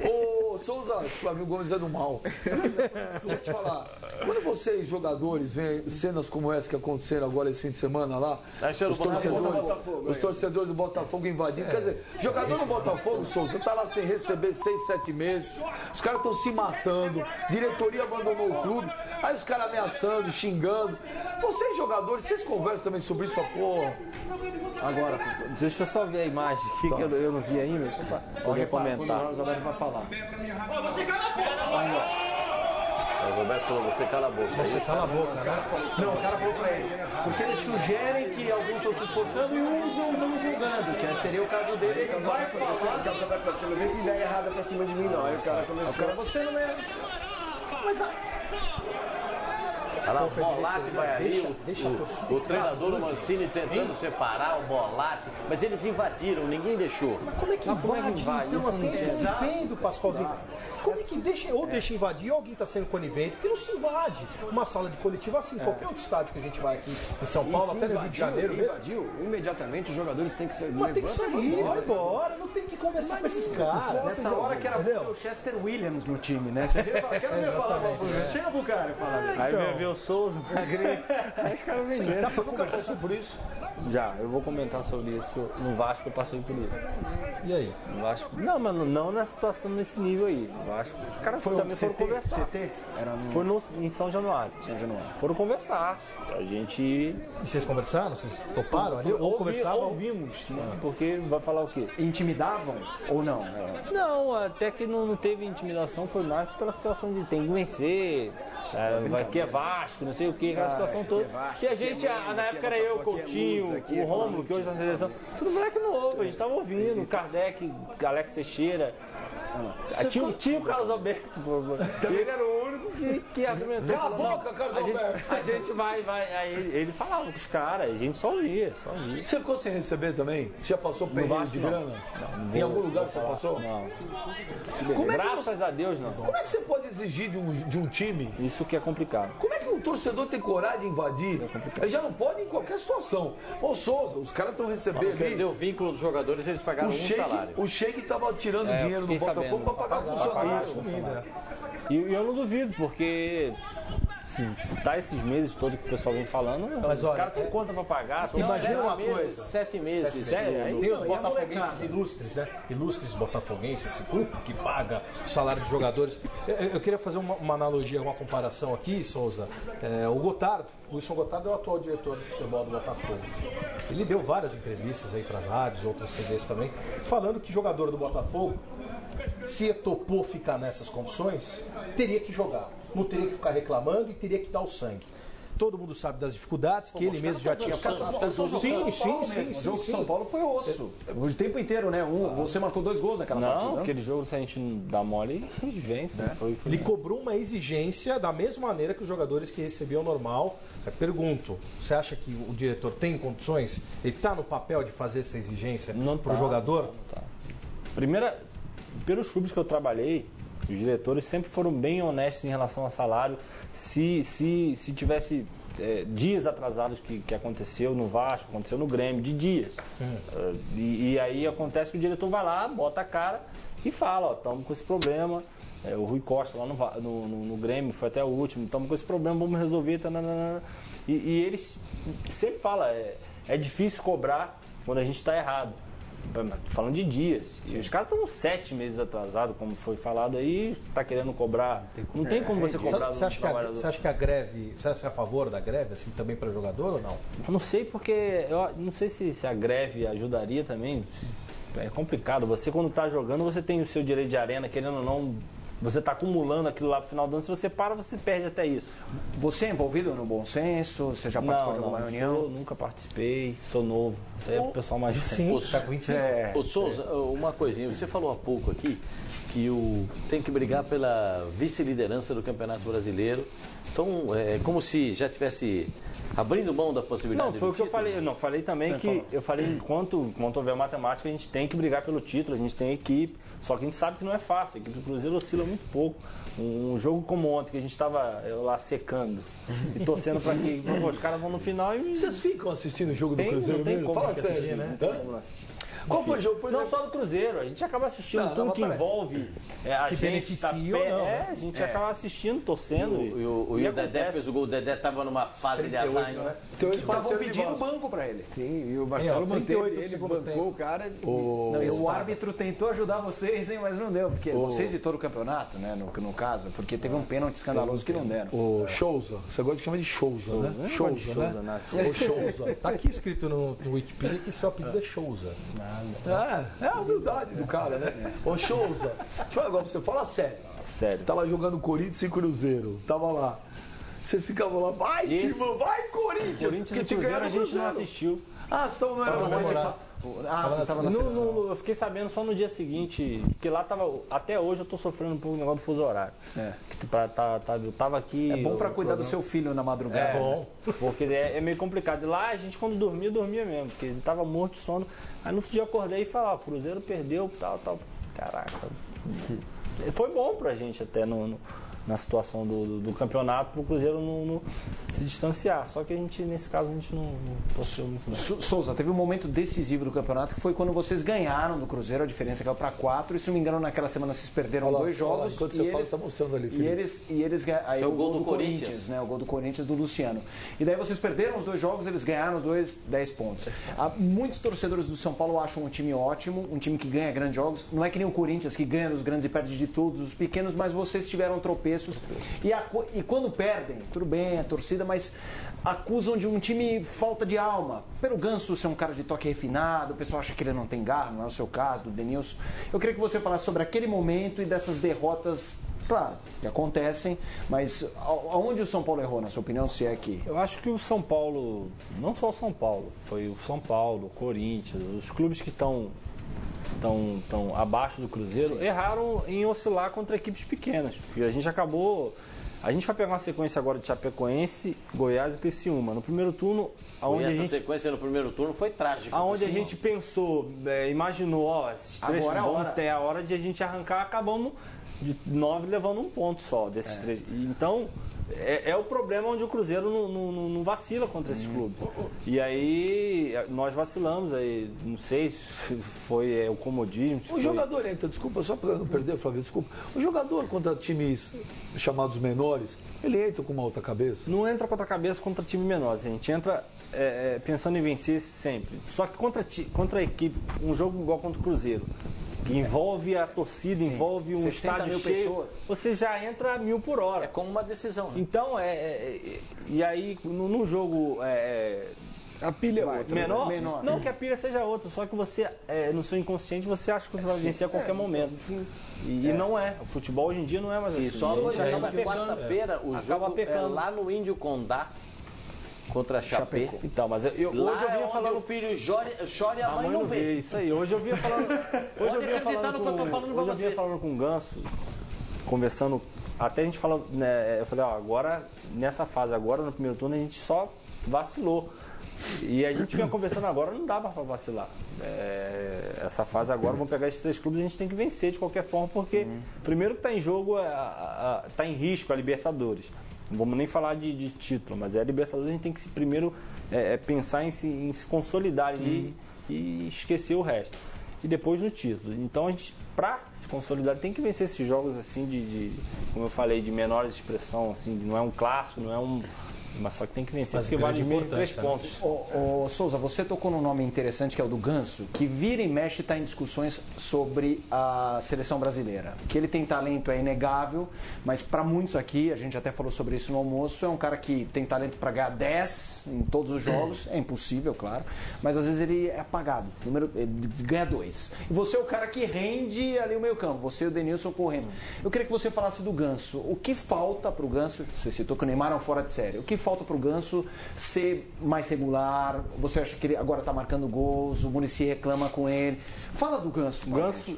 Ô, Souza, Flávio Gomes é do mal. Deixa eu te falar, quando vocês, jogadores, veem cenas como essa que aconteceram agora esse fim de semana lá, os torcedores do Botafogo invadindo, quer dizer, jogador do Botafogo, Souza, tá lá sem receber 6, 7 meses, os caras estão se matando, diretoria abandonou o clube, aí os caras ameaçando, xingando. Vocês, jogadores, vocês conversam também sobre isso? Pô, agora, deixa eu só ver a imagem aqui, que eu não vi ainda, poder comentar. O Roberto vai falar. O Roberto falou, você cala a boca. Você cala a boca, né? Não, o cara falou pra ele. Porque eles sugerem que alguns estão se esforçando e uns não estão jogando, que seria o caso dele. Ele vai falar. Você não vem com ideia errada pra cima de mim, não. Aí o cara começou. Você não é. Mas olha lá, o Bolatti vai ali, o treinador do Mancini tentando separar o Bolatti, mas eles invadiram, ninguém deixou. Mas como é que invade? Então, assim, eu não entendo, Pascoalzinho. Como é que deixa invadir, ou alguém está sendo conivente, porque não se invade uma sala de coletivo assim, qualquer outro estádio que a gente vai aqui em São Paulo, até no Rio de Janeiro mesmo. Invadiu, imediatamente os jogadores têm que sair. Mas tem que sair, vai embora, não tem que conversar com esses caras. Nessa hora que era o Chester Williams no time, né? Você quero ver falar chega pro cara e falar. Aí vai ver o Souza, os caras venderam. Você nunca passou por isso? Já, eu vou comentar sobre isso. No Vasco eu passei por isso. E aí? No Vasco, não, mas não na situação nesse nível aí. No Vasco, os caras também foram conversar. CT? Foi em São Januário. Foram conversar. A gente. E vocês conversaram? Vocês toparam ali? Ou conversavam? Ouvimos, né? Porque vai falar o quê? Intimidavam ou não? Não, até que não teve intimidação, foi mais pela situação de tem que vencer. Vai que é Vasco, não sei o que, aquela situação toda. E a gente, na época era eu, Coutinho, o Rômulo, que hoje é na seleção, tudo moleque novo, a gente tava ouvindo, o Kardec, Alex Teixeira. Tinha o Carlos Alberto, ele era o único que argumentou. Cala a boca, Carlos Alberto! A gente vai. Aí ele falava com os caras, a gente só ouvia. Você ficou sem receber também? Você já passou perrengue de grana? Não, em algum lugar você passou? Não. Graças a Deus, não. Como é que você pode exigir de um time? Isso que é complicado. Como é que um torcedor tem coragem de invadir? Ele já não pode em qualquer situação. Ô Souza, os caras estão recebendo ali. Perdeu o vínculo dos jogadores, eles pagaram salário. O Sheik estava tirando dinheiro do Botafogo para pagar funcionário. E eu não duvido, porque se tá esses meses todos que o pessoal vem falando, mas o olha, cara tem conta pra pagar. Imagina uma 7 meses. Tem os botafoguenses ilustres, né? Ilustres botafoguenses, esse grupo que paga o salário dos jogadores. Eu queria fazer uma analogia, uma comparação aqui, Souza. O Gotardo, o Wilson Gotardo é o atual diretor de futebol do Botafogo. Ele deu várias entrevistas aí para rádios, outras TVs também, falando que jogador do Botafogo, se topou ficar nessas condições, teria que jogar. Não teria que ficar reclamando e teria que dar o sangue. Todo mundo sabe das dificuldades que ele mesmo já tinha passado. Sim. O jogo de São Paulo foi osso. O tempo inteiro, né? Você marcou 2 gols naquela partida. Não, aquele jogo, se a gente não dá mole, a gente vence. Ele cobrou uma exigência da mesma maneira que os jogadores que recebiam normal. Pergunto, você acha que o diretor tem condições? Ele está no papel de fazer essa exigência para o jogador? Não tá. Pelos clubes que eu trabalhei, os diretores sempre foram bem honestos em relação ao salário. Se tivesse dias atrasados que aconteceu no Vasco, aconteceu no Grêmio, de dias. E aí acontece que o diretor vai lá, bota a cara e fala, estamos com esse problema. O Rui Costa lá no Grêmio foi até o último, estamos com esse problema, vamos resolver. E eles sempre falam, é difícil cobrar quando a gente está errado. Falando de dias. Os caras estão 7 meses atrasados, como foi falado aí, está querendo cobrar. Não tem como você cobrar. Você acha que a greve, você é a favor da greve, assim, também para jogador ou não? Eu não sei, porque eu não sei se a greve ajudaria também. É complicado. Você, quando está jogando, você tem o seu direito de arena, querendo ou não. Você está acumulando aquilo lá pro final do ano. Se você para, você perde até isso. Você é envolvido no Bom Senso? Você já participou de alguma reunião? Nunca participei, sou novo. Isso aí é o pessoal mais... Sim, está com 25. Ô Souza, uma coisinha. Você falou há pouco aqui que tem que brigar pela vice-liderança do Campeonato Brasileiro. Então, é como se já tivesse abrindo mão da possibilidade. Não, foi o que eu falei. Não, falei também eu falei, enquanto houver matemática, a gente tem que brigar pelo título, a gente tem equipe, só que a gente sabe que não é fácil, a equipe do Cruzeiro oscila muito pouco. Um jogo como ontem, que a gente estava lá secando e torcendo para que os caras vão no final e... Vocês ficam assistindo o jogo do Cruzeiro mesmo? Fala sério, né? Qual foi o jogo? Não só do Cruzeiro, a gente acaba assistindo tudo que envolve a gente beneficia ou não, a gente acaba assistindo, torcendo. E o Dedé fez o gol, o Dedé estava numa fase de azar, né? Estavam pedindo banco para ele. Sim, e o Marcelo manteve ele, bancou o cara. O árbitro tentou ajudar vocês, hein, mas não deu, porque vocês e todo o campeonato, né, no caso, porque teve um pênalti escandaloso que não deram. O Souza, você gosta de chamar de Souza, né? Souza, né? O Souza. Tá aqui escrito no Wikipedia que seu apelido é Souza. É a humildade do cara, né? Ô Souza, deixa eu falar agora pra você, fala sério. Sério. Tá lá jogando Corinthians e Cruzeiro, tava lá. Vocês ficavam lá, vai Timão, vai Corinthians! Corinthians e Cruzeiro a gente não assistiu. Ah, você não era você estava na seleção. Eu fiquei sabendo só no dia seguinte, porque lá tava. Até hoje eu tô sofrendo um pouco do negócio do fuso horário. Eu tava aqui. É bom para cuidar do seu filho na madrugada. É bom. Porque é meio complicado. E lá a gente, quando dormia mesmo, porque ele tava morto de sono. Aí no outro dia eu acordei e falei, o Cruzeiro perdeu, tal. Caraca. Foi bom pra gente até na situação do campeonato, para o Cruzeiro não se distanciar. Só que a gente, nesse caso, a gente não torceu muito. Souza, teve um momento decisivo do campeonato que foi quando vocês ganharam do Cruzeiro, a diferença caiu para 4, e se não me engano, naquela semana vocês perderam 2 jogos. Enquanto você fala, está mostrando ali, Felipe. E eles aí o gol do Corinthians, né? O gol do Corinthians do Luciano. E daí vocês perderam os 2 jogos, eles ganharam os 10 pontos. Muitos torcedores do São Paulo acham um time ótimo, um time que ganha grandes jogos. Não é que nem o Corinthians, que ganha dos grandes e perde de todos os pequenos, mas vocês tiveram tropeços. E quando perdem, tudo bem, a torcida, mas acusam de um time falta de alma. Pelo Ganso ser um cara de toque refinado, o pessoal acha que ele não tem garra, não é o seu caso, do Denilson. Eu queria que você falasse sobre aquele momento e dessas derrotas, claro, que acontecem, mas aonde o São Paulo errou, na sua opinião, se é que... Eu acho que o São Paulo, não só o São Paulo, foi o São Paulo, o Corinthians, os clubes que estão abaixo do Cruzeiro, erraram em oscilar contra equipes pequenas. Porque a gente acabou... A gente vai pegar uma sequência agora de Chapecoense, Goiás e Criciúma. No primeiro turno, essa sequência no primeiro turno foi trágica. Aonde a gente pensou, imaginou, esses 3 vão ter a hora de a gente arrancar, acabamos de 9 levando um ponto só desses 3. Então, É o problema onde o Cruzeiro não vacila contra esses clubes. E aí nós vacilamos, aí não sei se foi o comodismo. O jogador entra, desculpa, só para não perder, Flávio, desculpa. O jogador contra times chamados menores, ele entra com uma outra cabeça? Não entra com outra cabeça contra time menor, a gente entra pensando em vencer sempre. Só que contra a equipe, um jogo igual contra o Cruzeiro, que envolve a torcida, envolve um estádio cheio, pessoas. Você já entra a 1000 por hora. É como uma decisão. Né? Então, e aí, no jogo... a pilha é outra. Menor. Não que a pilha seja outra, só que você, no seu inconsciente, você acha que você vai vencer a qualquer momento. E não é. O futebol hoje em dia não é mais assim. E só na quarta-feira, o jogo é lá no Índio Condá. Contra a Chapé. Então, mas hoje eu vinha falando. O filho chora e a mãe não vê. Isso aí. Hoje eu vinha falando. Hoje eu vinha falando com, hoje eu vinha falando com o Ganso, conversando. Até a gente falou, né? Eu falei, agora, nessa fase agora, no primeiro turno, a gente só vacilou. E a gente vinha conversando agora, não dá pra vacilar. Essa fase agora, vamos pegar esses 3 clubes, a gente tem que vencer de qualquer forma, porque primeiro que está em jogo, está em risco a Libertadores. Não vamos nem falar de título, mas a Libertadores a gente tem que primeiro pensar em se consolidar ali e esquecer o resto. E depois no título. Então a gente, para se consolidar, tem que vencer esses jogos assim como eu falei, de menor expressão, assim, não é um clássico, não é um... Mas só que tem que vencer, porque vale mesmo 3 pontos. Ô Souza, você tocou num nome interessante que é o do Ganso, que vira e mexe está em discussões sobre a seleção brasileira. Que ele tem talento é inegável, mas para muitos aqui, a gente até falou sobre isso no almoço, é um cara que tem talento para ganhar 10 em todos os jogos, é impossível, claro, mas às vezes ele é apagado, ele ganha 2. E você é o cara que rende ali o meio campo, você e o Denilson correndo. Eu queria que você falasse do Ganso. O que falta para o Ganso? Você citou que o Neymar é um fora de série. O que falta para o Ganso ser mais regular? Você acha que ele agora está marcando gols? O Muricy reclama com ele. Fala do Ganso.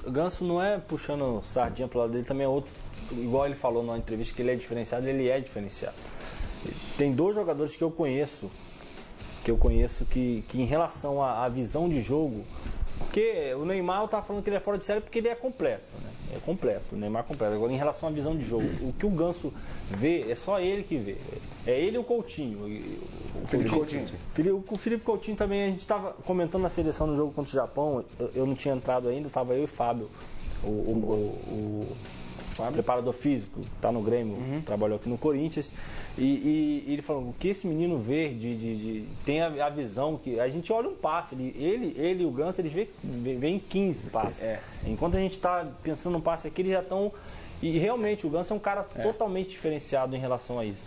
Ganso não é puxando sardinha para o lado dele, também é outro. Igual ele falou numa entrevista que ele é diferenciado, ele é diferenciado. Tem 2 jogadores que eu conheço que em relação à visão de jogo, porque o Neymar, eu estava falando que ele é fora de série porque ele é completo, né? É completo, o Neymar é completo. Agora, em relação à visão de jogo, o que o Ganso vê, é só ele que vê. É ele e o Coutinho. O Felipe Coutinho também, a gente estava comentando na seleção no jogo contra o Japão, eu não tinha entrado ainda, estava eu e Fábio, o preparador físico, está no Grêmio, trabalhou aqui no Corinthians, e ele falou, o que esse menino vê, tem a visão, que a gente olha um passe, ele e o Ganso, eles veem 15 passes. Enquanto a gente está pensando num passe aqui, eles já estão... E realmente, o Ganso é um cara totalmente diferenciado em relação a isso.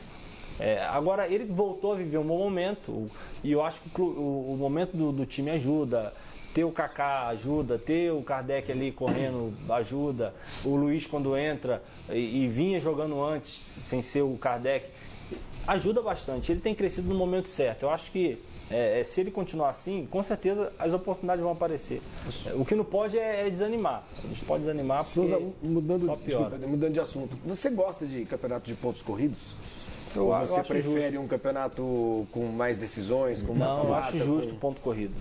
Agora, ele voltou a viver um bom momento, e eu acho que o momento do time ajuda. Ter o Kaká ajuda, ter o Kardec ali correndo ajuda, o Luiz quando entra e vinha jogando antes, sem ser o Kardec, ajuda bastante. Ele tem crescido no momento certo. Eu acho que se ele continuar assim, com certeza as oportunidades vão aparecer. O que não pode é desanimar. A gente pode desanimar porque mudando de assunto. Você gosta de campeonato de pontos corridos? Ou você prefere um campeonato com mais decisões? Com não, eu acho justo o ponto corrido.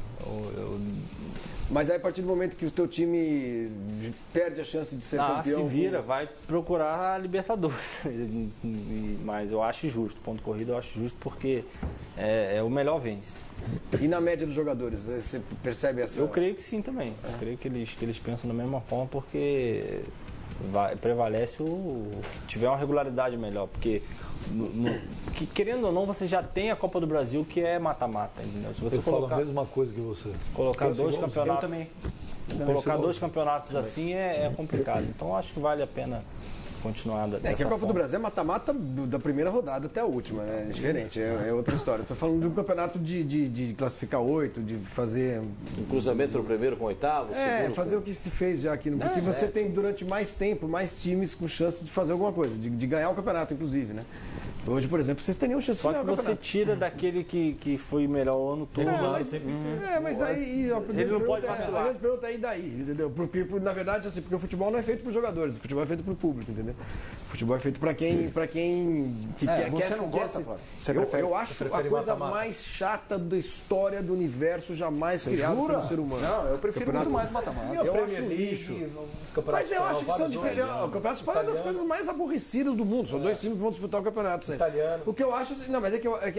Mas aí, a partir do momento que o teu time perde a chance de ser campeão... se vira, vai procurar a Libertadores. Mas eu acho justo, ponto corrido eu acho justo porque o melhor vence. E na média dos jogadores, você percebe essa... Eu creio que sim também. Eu creio que eles pensam da mesma forma porque prevalece o que tiver uma regularidade melhor. Porque querendo ou não, você já tem a Copa do Brasil, que é mata-mata. Se você colocar a mesma coisa que você. Colocar 2 campeonatos. Colocar 2 campeonatos assim é complicado. Então acho que vale a pena continuar dessa que a Copa forma. do Brasil é mata-mata da primeira rodada até a última, é diferente, é outra história. Estou falando de um campeonato de classificar 8, de fazer... Um cruzamento no primeiro com o oitavo? Fazer o que se fez já aqui. Porque você tem durante mais tempo, mais times com chance de fazer alguma coisa, de ganhar o campeonato, inclusive, né? Hoje, por exemplo, vocês teriam chance de ganhar o campeonato. Só que você tira daquele que foi melhor o ano todo. Mas aí... Ele não pode vacilar. A gente pergunta aí daí, entendeu? Porque, na verdade, assim, porque o futebol não é feito para os jogadores, o futebol é feito para o público, entendeu? O futebol é feito para quem quer. Você não gosta, Flávio? Eu acho a coisa mais chata da história do universo jamais criada pelo ser humano. Não, eu prefiro muito mais mata-mata. Eu acho lixo. Mas eu acho que são diferentes. O Campeonato Espanhol é uma das coisas mais aborrecidas do mundo. São 2 times que vão disputar o campeonato. 100%. Italiano. O que eu acho, não, mas é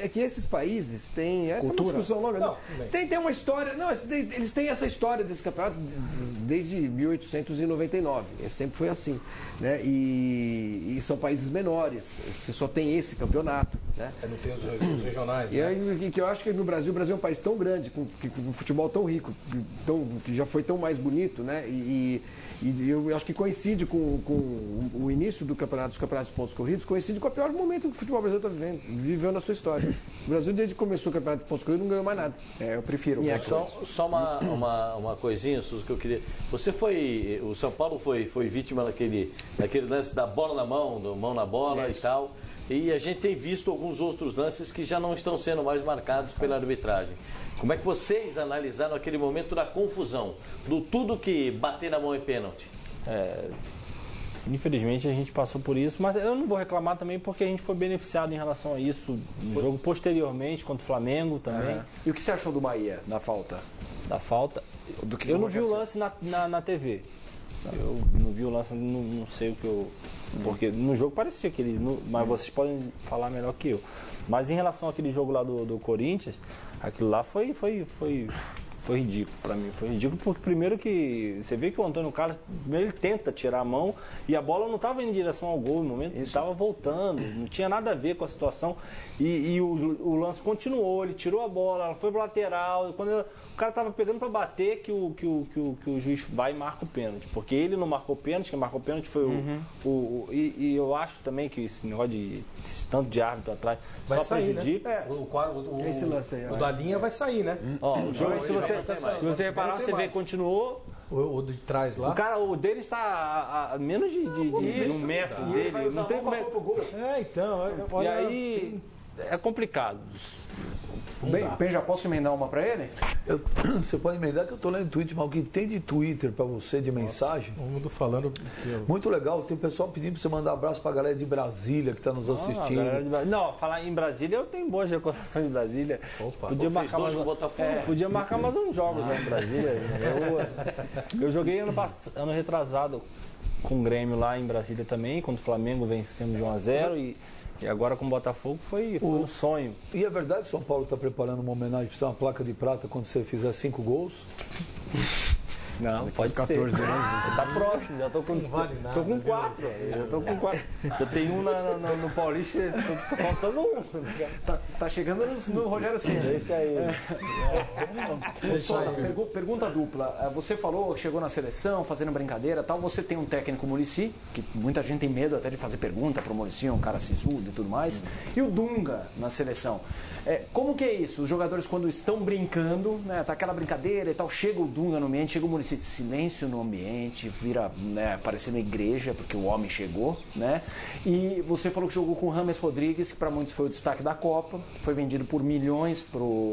que esses países têm essa Cultura. discussão longa. Não, tem uma história, não, eles têm essa história desse campeonato desde 1899. Sempre foi assim, né? E são países menores. Você só tem esse campeonato, né? Não tem os regionais. E né? aí, que eu acho que no Brasil, o Brasil é um país tão grande, com um futebol tão rico, que já foi tão mais bonito, né? E eu acho que coincide com o início dos campeonatos de pontos corridos, coincide com o pior momento que o futebol brasileiro viveu na sua história. O Brasil, desde que começou o campeonato de pontos corridos, não ganhou mais nada. Eu prefiro. Só uma coisinha, Suzy, que eu queria. O São Paulo foi vítima daquele lance da bola na mão, do mão na bola e tal. E a gente tem visto alguns outros lances que já não estão sendo mais marcados pela arbitragem. Como é que vocês analisaram aquele momento da confusão, do tudo que bater na mão é pênalti? Infelizmente a gente passou por isso, mas eu não vou reclamar também porque a gente foi beneficiado em relação a isso no jogo posteriormente contra o Flamengo também. E o que você achou do Bahia, da falta? Da falta? Eu não vi o lance na TV. Eu não vi o lance, não sei o que eu... Porque no jogo parecia que ele... Mas vocês podem falar melhor que eu. Mas em relação àquele jogo lá do Corinthians, aquilo lá foi ridículo pra mim. Foi ridículo porque primeiro que... Você vê que o Antônio Carlos, primeiro ele tenta tirar a mão e a bola não estava indo em direção ao gol no momento, estava voltando. Não tinha nada a ver com a situação. E o lance continuou, ele tirou a bola, ela foi pro lateral. E quando o cara estava pegando para bater, que o juiz vai e marca o pênalti. Porque ele não marcou o pênalti, quem marcou o pênalti foi e eu acho também que esse negócio esse tanto de árbitro atrás vai só sair, prejudica. Né? Esse lance aí, o da linha vai sair, né? O jogo, se você reparar, você vê que continuou. O de trás lá. O dele está a menos de um metro dele. Não tem como. Então. E aí é complicado. Bem, já posso emendar uma pra ele? Você pode emendar que eu tô lendo tweet, mas o que tem de Twitter pra você de mensagem? O mundo falando. Muito legal, tem pessoal pedindo pra você mandar abraço pra galera de Brasília que tá nos assistindo. Não, falar em Brasília, eu tenho boas recordações de Brasília. Opa, podia marcar mais uns jogos lá em Brasília. Eu joguei ano retrasado com o Grêmio lá em Brasília também, contra o Flamengo, vencemos de 1-0 e agora com o Botafogo foi um sonho. E é verdade que o São Paulo está preparando uma homenagem para você, uma placa de prata quando você fizer 5 gols? Não, pode 14 anos. Tá próximo, já tô com 4. Eu tô com 4. Eu tenho um no Paulista, tô faltando um. Tá chegando no Rogério Ceni. Deixa aí. Souza, pergunta dupla. Você falou que chegou na seleção, fazendo brincadeira e tal. Você tem um técnico Muricy, que muita gente tem medo até de fazer pergunta pro Muricy, um cara sisudo e tudo mais. E o Dunga na seleção. Como que é isso? Os jogadores quando estão brincando, né, tá aquela brincadeira e tal, chega o Dunga no ambiente, chega o Muricy, silêncio no ambiente, vira, né, parecendo igreja, porque o homem chegou, né? E você falou que jogou com o James Rodrigues, que para muitos foi o destaque da Copa, foi vendido por milhões,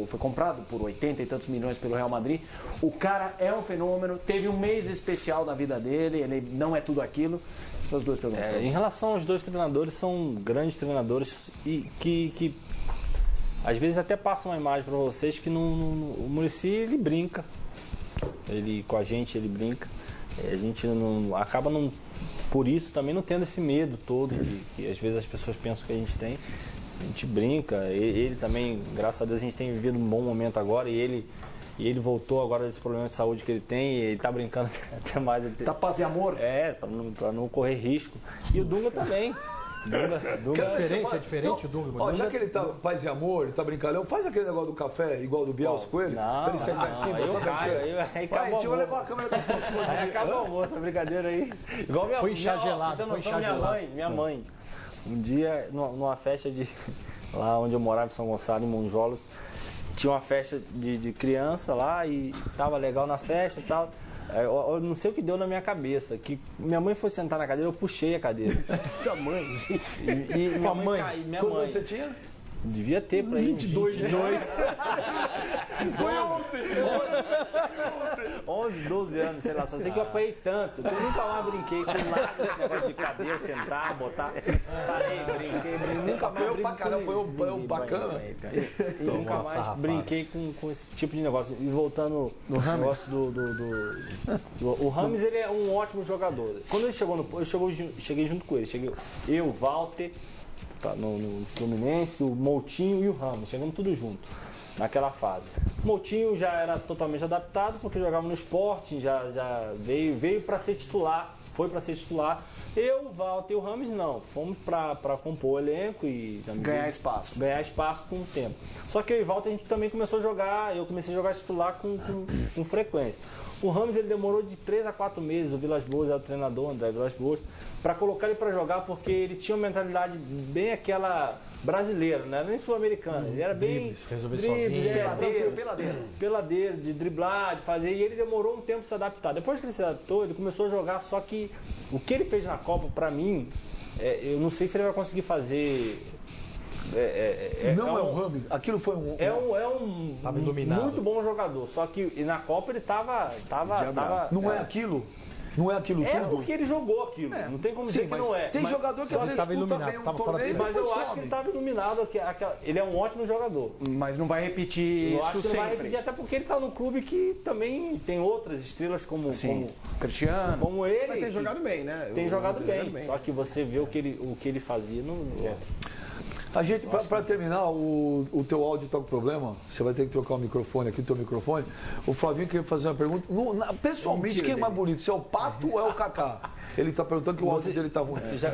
foi comprado por 80 e tantos milhões pelo Real Madrid. O cara é um fenômeno, teve um mês especial da vida dele, ele não é tudo aquilo. Essas duas perguntas. Em relação aos dois treinadores, são grandes treinadores e que às vezes até passam uma imagem para vocês que o Muricy, ele brinca. Com a gente ele brinca. A gente acaba por isso também não tendo esse medo todo que às vezes as pessoas pensam que a gente tem. A gente brinca. Ele também, graças a Deus, a gente tem vivido um bom momento agora e ele voltou agora desse problema de saúde que ele tem e ele tá brincando até mais. Tá paz e amor? Para não correr risco. E o Dunga também. Dunga é diferente o Dunga. Já que ele tá paz e amor, ele tá brincalhão, faz aquele negócio do café igual do Bielsa com ele? Não, ele sentar em cima, aí a gente vai levar a câmera da foto. Aí acaba o almoço, essa brincadeira aí. Igual põe chá gelado, minha mãe. Um dia, numa festa lá onde eu morava, em São Gonçalo, em Monjolos, tinha uma festa de criança lá e tava legal na festa e tal. Eu não sei o que deu na minha cabeça, que minha mãe foi sentar na cadeira, eu puxei a cadeira. Sua mãe, gente. E minha mãe. Quantos anos você tinha? Devia ter pra ele. 22. Foi ontem. 11, 12 anos, sei lá. Só sei que eu apanhei tanto. Eu nunca mais brinquei com nada desse negócio de cadeira, sentar, botar. Brinquei. Nunca mais foi bacana. Nunca mais brinquei com esse tipo de negócio. E voltando no negócio o Rames, ele é um ótimo jogador. Quando ele chegou eu cheguei junto com ele. Eu, Walter, no Fluminense, o Moutinho e o Ramos, chegamos tudo junto naquela fase. O Moutinho já era totalmente adaptado porque jogava no Sporting, já veio para ser titular, foi para ser titular. Eu, o Walter e o Rames não, fomos para compor o elenco e ganhar espaço com o tempo. Só que eu e o Walter a gente também começou a jogar, eu comecei a jogar titular com frequência. O Rames ele demorou de 3 a 4 meses, o Vilas Boas era o treinador, André Vilas Boas, para colocar ele para jogar, porque ele tinha uma mentalidade bem aquela brasileira, não era nem sul-americana, ele era bem resolver sozinho, peladeiro, de driblar, de fazer, e ele demorou um tempo para se adaptar. Depois que ele se adaptou, ele começou a jogar, só que o que ele fez na Copa, para mim, eu não sei se ele vai conseguir fazer. Não é o Rames, aquilo foi um. Tava iluminado. Muito bom jogador, só que na Copa ele tava não é aquilo? Não é aquilo tudo? É porque ele jogou aquilo. Não tem como dizer que não é. Tem jogador que às vezes estava iluminado, bem um tava fora de mas eu acho que ele estava iluminado. Ele é um ótimo jogador. Mas não vai repetir eu acho isso que sempre. Não vai repetir, até porque ele está num clube que também tem outras estrelas como Cristiano. Como ele. Mas tem jogado bem, né? Tem jogado bem. Só que você vê o que ele fazia. A gente, para terminar, o teu áudio está com problema, você vai ter que trocar o microfone aqui, o teu microfone. O Flavinho queria fazer uma pergunta. Pessoalmente, quem é mais bonito, se é o Pato ou é o Kaká? Ele está perguntando que o áudio dele está ruim. Eu já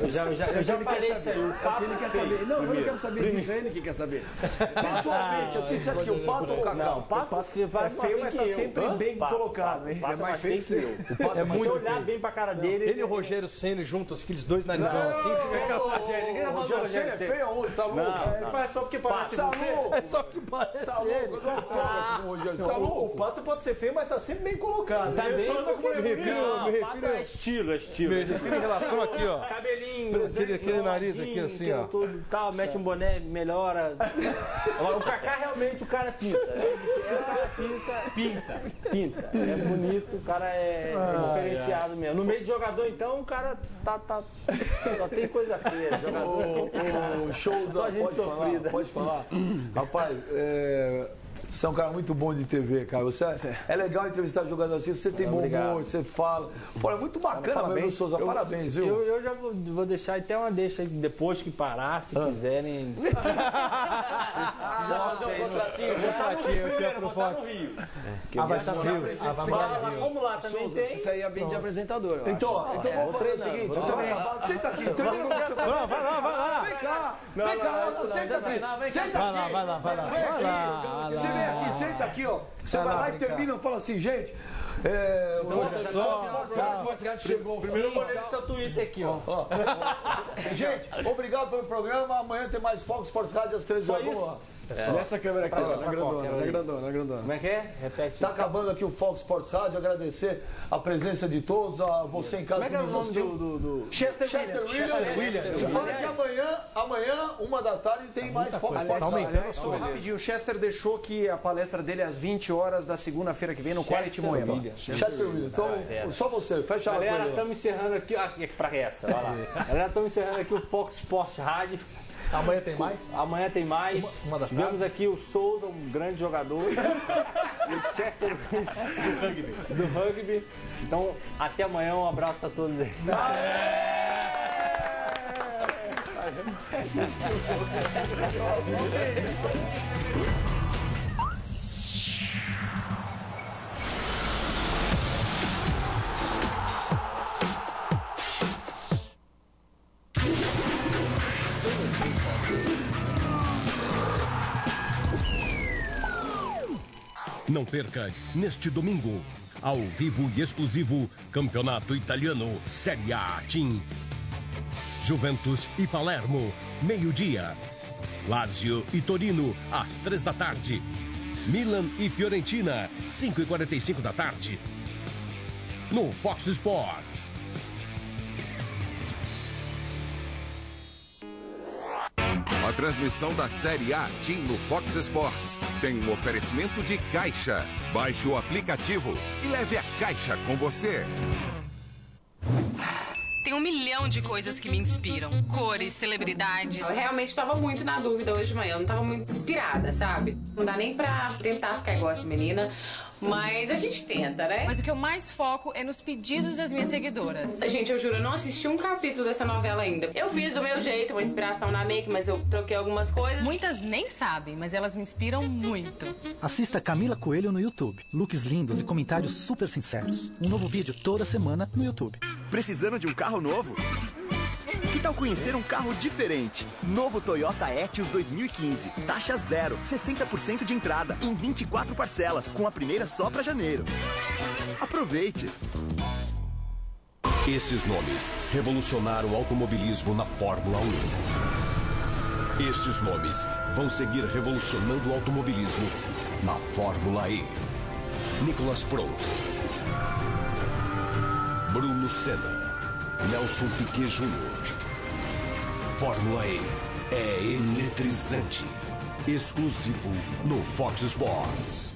falei isso aí. O Pato ele quer saber. Não, eu não quero saber disso, é ele que quer saber. Pessoalmente, assim, isso aqui, o Pato ou o Kaká? Não, o Pato é feio, mas está sempre bem colocado. Ele é mais feio que eu. É muito se olhar bem pra cara dele. Ele e o Rogério Ceni juntos, aqueles dois narizão assim. O Rogério Ceni é feio aonde? Tá louco? Ele faz só porque parece você. É só que parece. Tá louco? Tá louco? O Pato pode ser feio, mas tá sempre bem colocado. Tá bem. Me refiro é estilo. Me refiro em relação aqui, ó. Cabelinho. Aquele nariz aqui, assim, ó. Tal, mete um boné, melhora. O Kaká realmente, o cara pinta. O cara pinta. É bonito, o cara é diferenciado mesmo. No meio de jogador, então, o cara tá só tem coisa feia. Jogador. Show só gente sofrida. Pode falar. Rapaz, você é um cara muito bom de TV, cara. É legal entrevistar jogador assim, você tem bom humor, você fala. Olha, muito bacana mesmo, Souza. Parabéns, viu? Eu já vou deixar até uma deixa aí, depois que parar, se quiserem. Já fazer um contratinho, eu quero botar no Rio. Vai estar no Rio. Vamos lá, também tem. Isso aí é bem de apresentador. Então vamos fazer o seguinte. Senta aqui. Vai lá. Vem cá. Senta aqui. Vai lá. Você vem aqui, senta aqui, ó. Você vai lá e termina e fala assim, gente. Primeiro eu olhei no seu Twitter aqui, ó. Gente, obrigado pelo programa. Amanhã tem mais Fox Sports Rádio às 13 horas. Nessa câmera aqui, ó, na grandona. Como é que é? Repete. Está acabando aqui o Fox Sports Rádio. Agradecer a presença de todos, a você em casa. Como é que é o nome do... Chester Williams. Olha que amanhã, 1h tem mais Fox Sports Rádio. Só rapidinho, o Chester deixou que a palestra dele é às 20 horas da segunda-feira que vem no Quality Moema. Chester Williams. Então, só você, fecha a galera, estamos encerrando aqui. Pra essa, vai lá. Galera, estamos encerrando aqui o Fox Sports Rádio. Amanhã tem mais? Amanhã tem mais. Tivemos aqui o Souza, um grande jogador. E o Chester do rugby. Então, até amanhã. Um abraço a todos aí. Não perca neste domingo, ao vivo e exclusivo, Campeonato Italiano Série A Team. Juventus e Palermo, meio-dia. Lazio e Torino, às 3 da tarde. Milan e Fiorentina, 5h45 da tarde. No Fox Sports. A transmissão da Série A Team no Fox Sports tem um oferecimento de Caixa. Baixe o aplicativo e leve a Caixa com você. Tem Tem 1 milhão de coisas que me inspiram. Cores, celebridades. Eu realmente estava muito na dúvida hoje de manhã. Eu não estava muito inspirada, sabe? Não dá nem pra tentar ficar igual essa menina. Mas a gente tenta, né? Mas o que eu mais foco é nos pedidos das minhas seguidoras. Gente, eu juro, eu não assisti um capítulo dessa novela ainda. Eu fiz do meu jeito, uma inspiração na make, mas eu troquei algumas coisas. Muitas nem sabem, mas elas me inspiram muito. Assista Camila Coelho no YouTube. Looks lindos e comentários super sinceros. Um novo vídeo toda semana no YouTube. Precisando de um carro novo? Que tal conhecer um carro diferente? Novo Toyota Etios 2015. Taxa zero, 60% de entrada em 24 parcelas, com a primeira só para janeiro. Aproveite! Esses nomes revolucionaram o automobilismo na Fórmula 1. Esses nomes vão seguir revolucionando o automobilismo na Fórmula E. Nicolas Prost, Bruno Senna, Nelson Piquet Jr. Fórmula E é eletrizante. Exclusivo no Fox Sports.